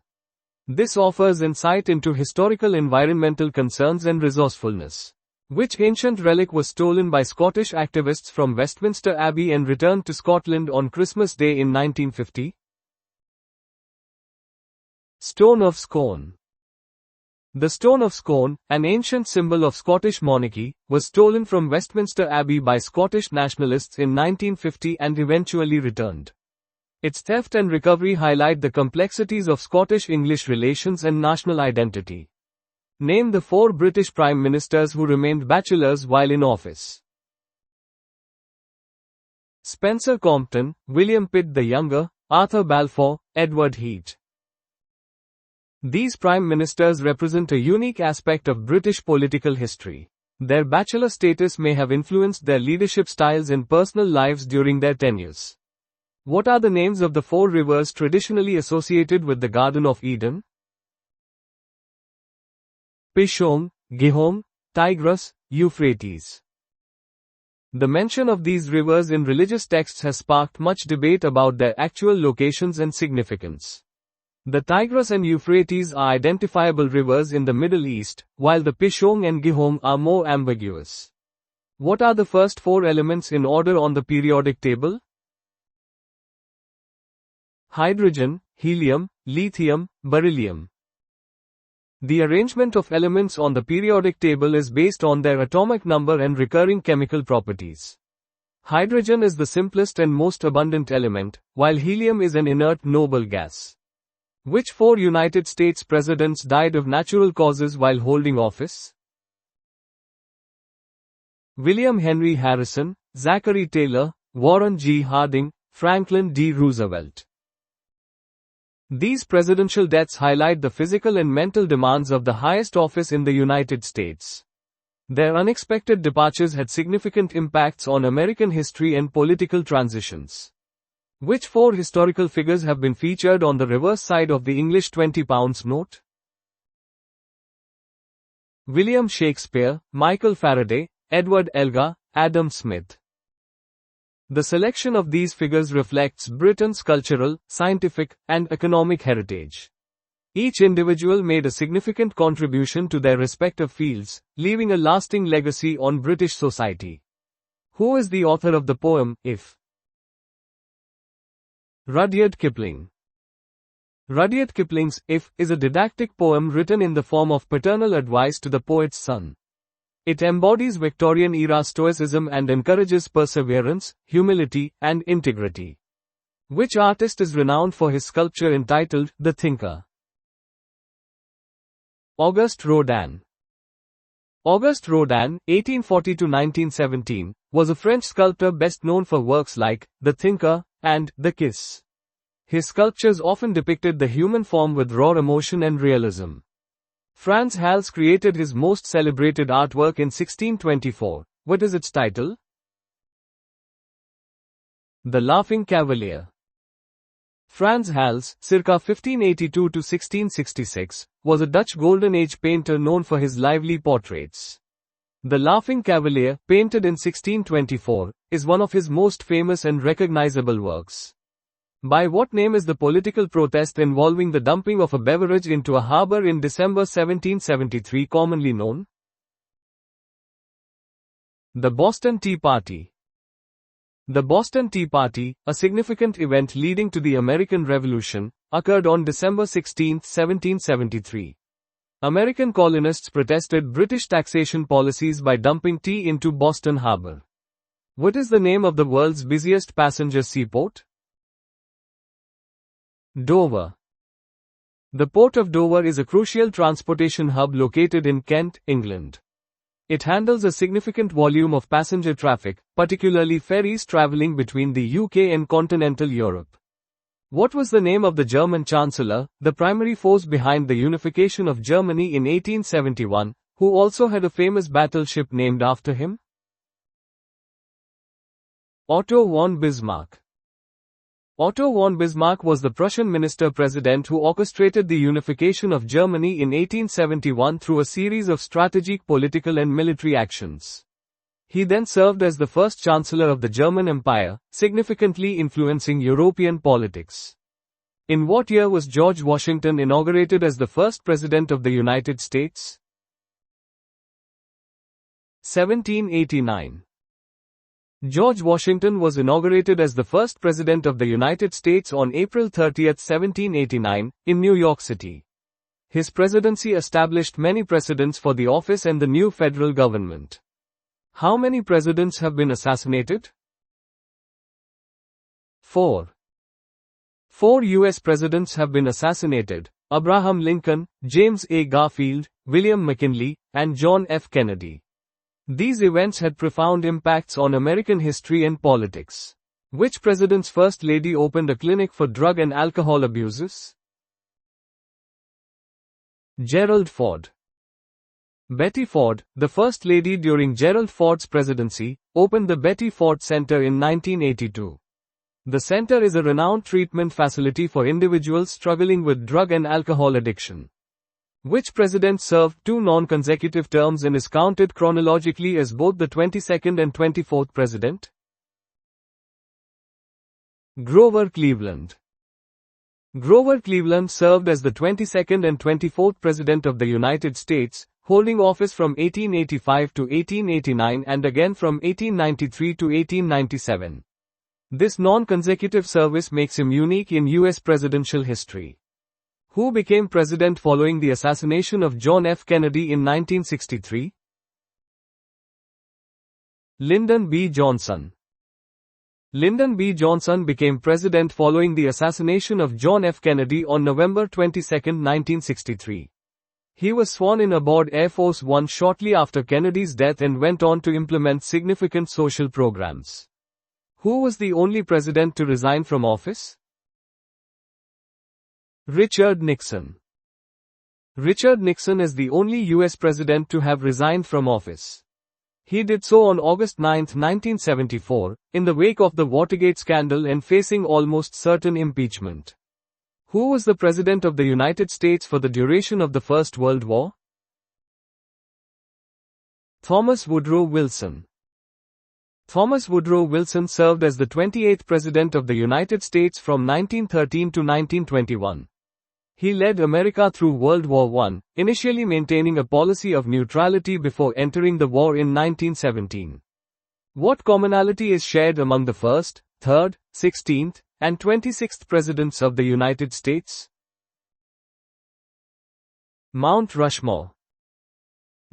Speaker 1: This offers insight into historical environmental concerns and resourcefulness. Which ancient relic was stolen by Scottish activists from Westminster Abbey and returned to Scotland on Christmas Day in 1950? Stone of Scone. The Stone of Scone, an ancient symbol of Scottish monarchy, was stolen from Westminster Abbey by Scottish nationalists in 1950 and eventually returned. Its theft and recovery highlight the complexities of Scottish-English relations and national identity. Name the 4 British Prime Ministers who remained bachelors while in office. Spencer Compton, William Pitt the Younger, Arthur Balfour, Edward Heath. These Prime Ministers represent a unique aspect of British political history. Their bachelor status may have influenced their leadership styles and personal lives during their tenures. What are the names of the 4 rivers traditionally associated with the Garden of Eden? Pishon, Gihon, Tigris, Euphrates. The mention of these rivers in religious texts has sparked much debate about their actual locations and significance. The Tigris and Euphrates are identifiable rivers in the Middle East, while the Pishon and Gihon are more ambiguous. What are the first 4 elements in order on the periodic table? Hydrogen, helium, lithium, beryllium. The arrangement of elements on the periodic table is based on their atomic number and recurring chemical properties. Hydrogen is the simplest and most abundant element, while helium is an inert noble gas. Which 4 United States presidents died of natural causes while holding office? William Henry Harrison, Zachary Taylor, Warren G. Harding, Franklin D. Roosevelt. These presidential deaths highlight the physical and mental demands of the highest office in the United States. Their unexpected departures had significant impacts on American history and political transitions. Which 4 historical figures have been featured on the reverse side of the English 20-pound note? William Shakespeare, Michael Faraday, Edward Elgar, Adam Smith. The selection of these figures reflects Britain's cultural, scientific, and economic heritage. Each individual made a significant contribution to their respective fields, leaving a lasting legacy on British society. Who is the author of the poem, If? Rudyard Kipling. Rudyard Kipling's If is a didactic poem written in the form of paternal advice to the poet's son. It embodies Victorian-era stoicism and encourages perseverance, humility, and integrity. Which artist is renowned for his sculpture entitled The Thinker? Auguste Rodin. Auguste Rodin, 1840–1917, was a French sculptor best known for works like The Thinker and The Kiss. His sculptures often depicted the human form with raw emotion and realism. Frans Hals created his most celebrated artwork in 1624. What is its title? The Laughing Cavalier. Frans Hals, circa 1582–1666, was a Dutch Golden Age painter known for his lively portraits. The Laughing Cavalier, painted in 1624, is one of his most famous and recognizable works. By what name is the political protest involving the dumping of a beverage into a harbor in December 1773 commonly known? The Boston Tea Party. The Boston Tea Party, a significant event leading to the American Revolution, occurred on December 16, 1773. American colonists protested British taxation policies by dumping tea into Boston Harbor. What is the name of the world's busiest passenger seaport? Dover. The Port of Dover is a crucial transportation hub located in Kent, England. It handles a significant volume of passenger traffic, particularly ferries traveling between the UK and continental Europe. What was the name of the German Chancellor, the primary force behind the unification of Germany in 1871, who also had a famous battleship named after him? Otto von Bismarck. Otto von Bismarck was the Prussian minister-president who orchestrated the unification of Germany in 1871 through a series of strategic political and military actions. He then served as the first chancellor of the German Empire, significantly influencing European politics. In what year was George Washington inaugurated as the first president of the United States? 1789. George Washington was inaugurated as the first President of the United States on April 30, 1789, in New York City. His presidency established many precedents for the office and the new federal government. How many presidents have been assassinated? 4. 4 U.S. presidents have been assassinated: Abraham Lincoln, James A. Garfield, William McKinley, and John F. Kennedy. These events had profound impacts on American history and politics. Which president's first lady opened a clinic for drug and alcohol abusers? Gerald Ford. Betty Ford, the First Lady during Gerald Ford's presidency, opened the Betty Ford Center in 1982. The center is a renowned treatment facility for individuals struggling with drug and alcohol addiction. Which president served 2 non-consecutive terms and is counted chronologically as both the 22nd and 24th president? Grover Cleveland. Grover Cleveland served as the 22nd and 24th President of the United States, holding office from 1885 to 1889 and again from 1893 to 1897. This non-consecutive service makes him unique in U.S. presidential history. Who became president following the assassination of John F. Kennedy in 1963? Lyndon B. Johnson. Lyndon B. Johnson became president following the assassination of John F. Kennedy on November 22, 1963. He was sworn in aboard Air Force One shortly after Kennedy's death and went on to implement significant social programs. Who was the only president to resign from office? Richard Nixon. Richard Nixon is the only U.S. president to have resigned from office. He did so on August 9, 1974, in the wake of the Watergate scandal and facing almost certain impeachment. Who was the President of the United States for the duration of the First World War? Thomas Woodrow Wilson. Thomas Woodrow Wilson served as the 28th President of the United States from 1913 to 1921. He led America through World War I, initially maintaining a policy of neutrality before entering the war in 1917. What commonality is shared among the 1st, 3rd, 16th, and 26th Presidents of the United States? Mount Rushmore.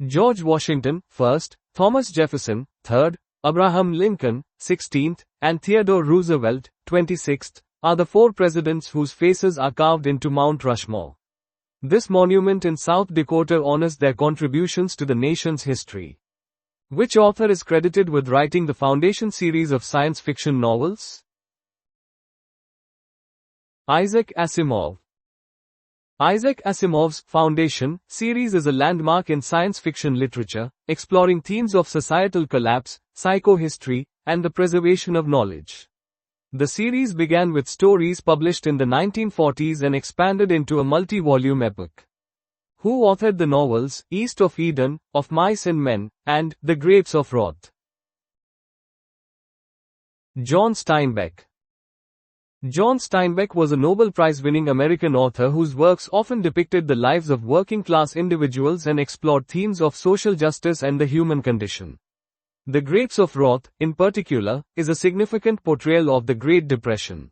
Speaker 1: George Washington, 1st, Thomas Jefferson, 3rd, Abraham Lincoln, 16th, and Theodore Roosevelt, 26th, are the 4 presidents whose faces are carved into Mount Rushmore. This monument in South Dakota honors their contributions to the nation's history. Which author is credited with writing the Foundation series of science fiction novels? Isaac Asimov. Isaac Asimov's Foundation series is a landmark in science fiction literature, exploring themes of societal collapse, psychohistory, and the preservation of knowledge. The series began with stories published in the 1940s and expanded into a multi-volume epic. Who authored the novels East of Eden, Of Mice and Men, and The Grapes of Wrath? John Steinbeck. John Steinbeck was a Nobel Prize-winning American author whose works often depicted the lives of working-class individuals and explored themes of social justice and the human condition. The Grapes of Wrath, in particular, is a significant portrayal of the Great Depression.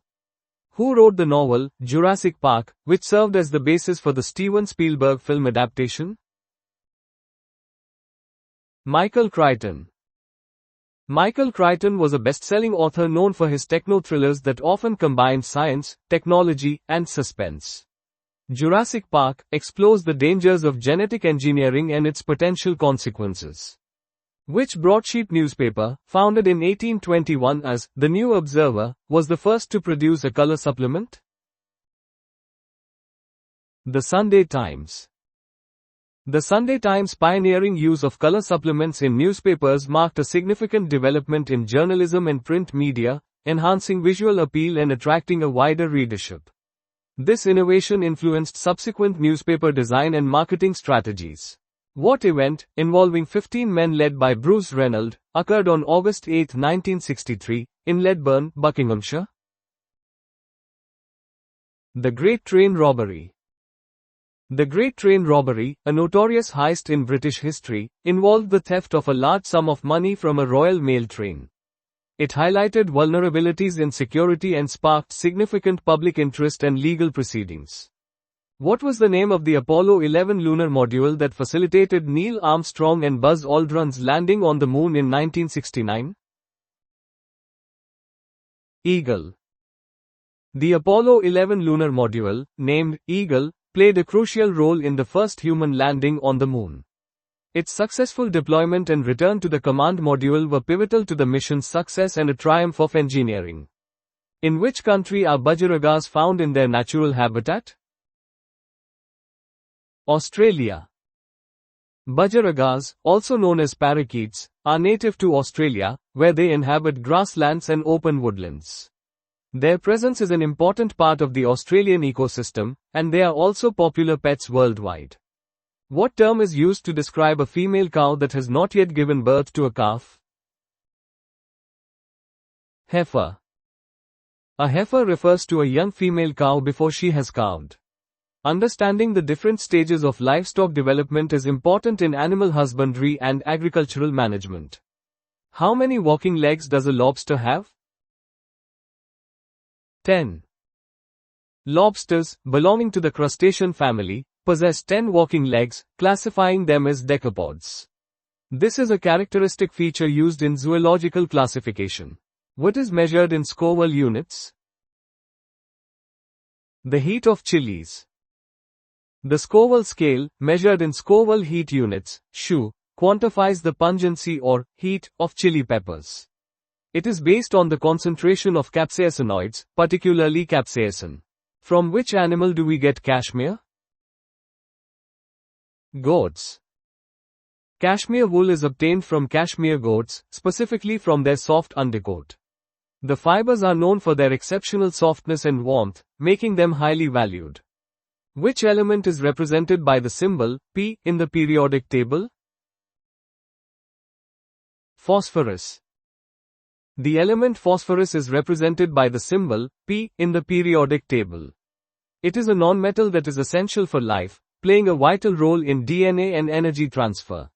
Speaker 1: Who wrote the novel, Jurassic Park, which served as the basis for the Steven Spielberg film adaptation? Michael Crichton. Michael Crichton was a best-selling author known for his techno-thrillers that often combined science, technology, and suspense. Jurassic Park explores the dangers of genetic engineering and its potential consequences. Which broadsheet newspaper, founded in 1821 as The New Observer, was the first to produce a color supplement? The Sunday Times. The Sunday Times' pioneering use of color supplements in newspapers marked a significant development in journalism and print media, enhancing visual appeal and attracting a wider readership. This innovation influenced subsequent newspaper design and marketing strategies. What event, involving 15 men led by Bruce Reynolds, occurred on August 8, 1963, in Ledburn, Buckinghamshire? The Great Train Robbery. The Great Train Robbery, a notorious heist in British history, involved the theft of a large sum of money from a Royal Mail train. It highlighted vulnerabilities in security and sparked significant public interest and legal proceedings. What was the name of the Apollo 11 lunar module that facilitated Neil Armstrong and Buzz Aldrin's landing on the Moon in 1969? Eagle. The Apollo 11 lunar module, named Eagle, played a crucial role in the first human landing on the Moon. Its successful deployment and return to the command module were pivotal to the mission's success and a triumph of engineering. In which country are budgerigar found in their natural habitat? Australia. Budgerigar, also known as parakeets, are native to Australia, where they inhabit grasslands and open woodlands. Their presence is an important part of the Australian ecosystem, and they are also popular pets worldwide. What term is used to describe a female cow that has not yet given birth to a calf? Heifer. A heifer refers to a young female cow before she has calved. Understanding the different stages of livestock development is important in animal husbandry and agricultural management. How many walking legs does a lobster have? 10. Lobsters, belonging to the crustacean family, possess 10 walking legs, classifying them as decapods. This is a characteristic feature used in zoological classification. What is measured in Scoville units? The heat of chilies. The Scoville scale, measured in Scoville heat units, SHU, quantifies the pungency or heat of chili peppers. It is based on the concentration of capsaicinoids, particularly capsaicin. From which animal do we get cashmere? Goats. Cashmere wool is obtained from cashmere goats, specifically from their soft undercoat. The fibers are known for their exceptional softness and warmth, making them highly valued. Which element is represented by the symbol P in the periodic table? Phosphorus. The element phosphorus is represented by the symbol P in the periodic table. It is a nonmetal that is essential for life, playing a vital role in DNA and energy transfer.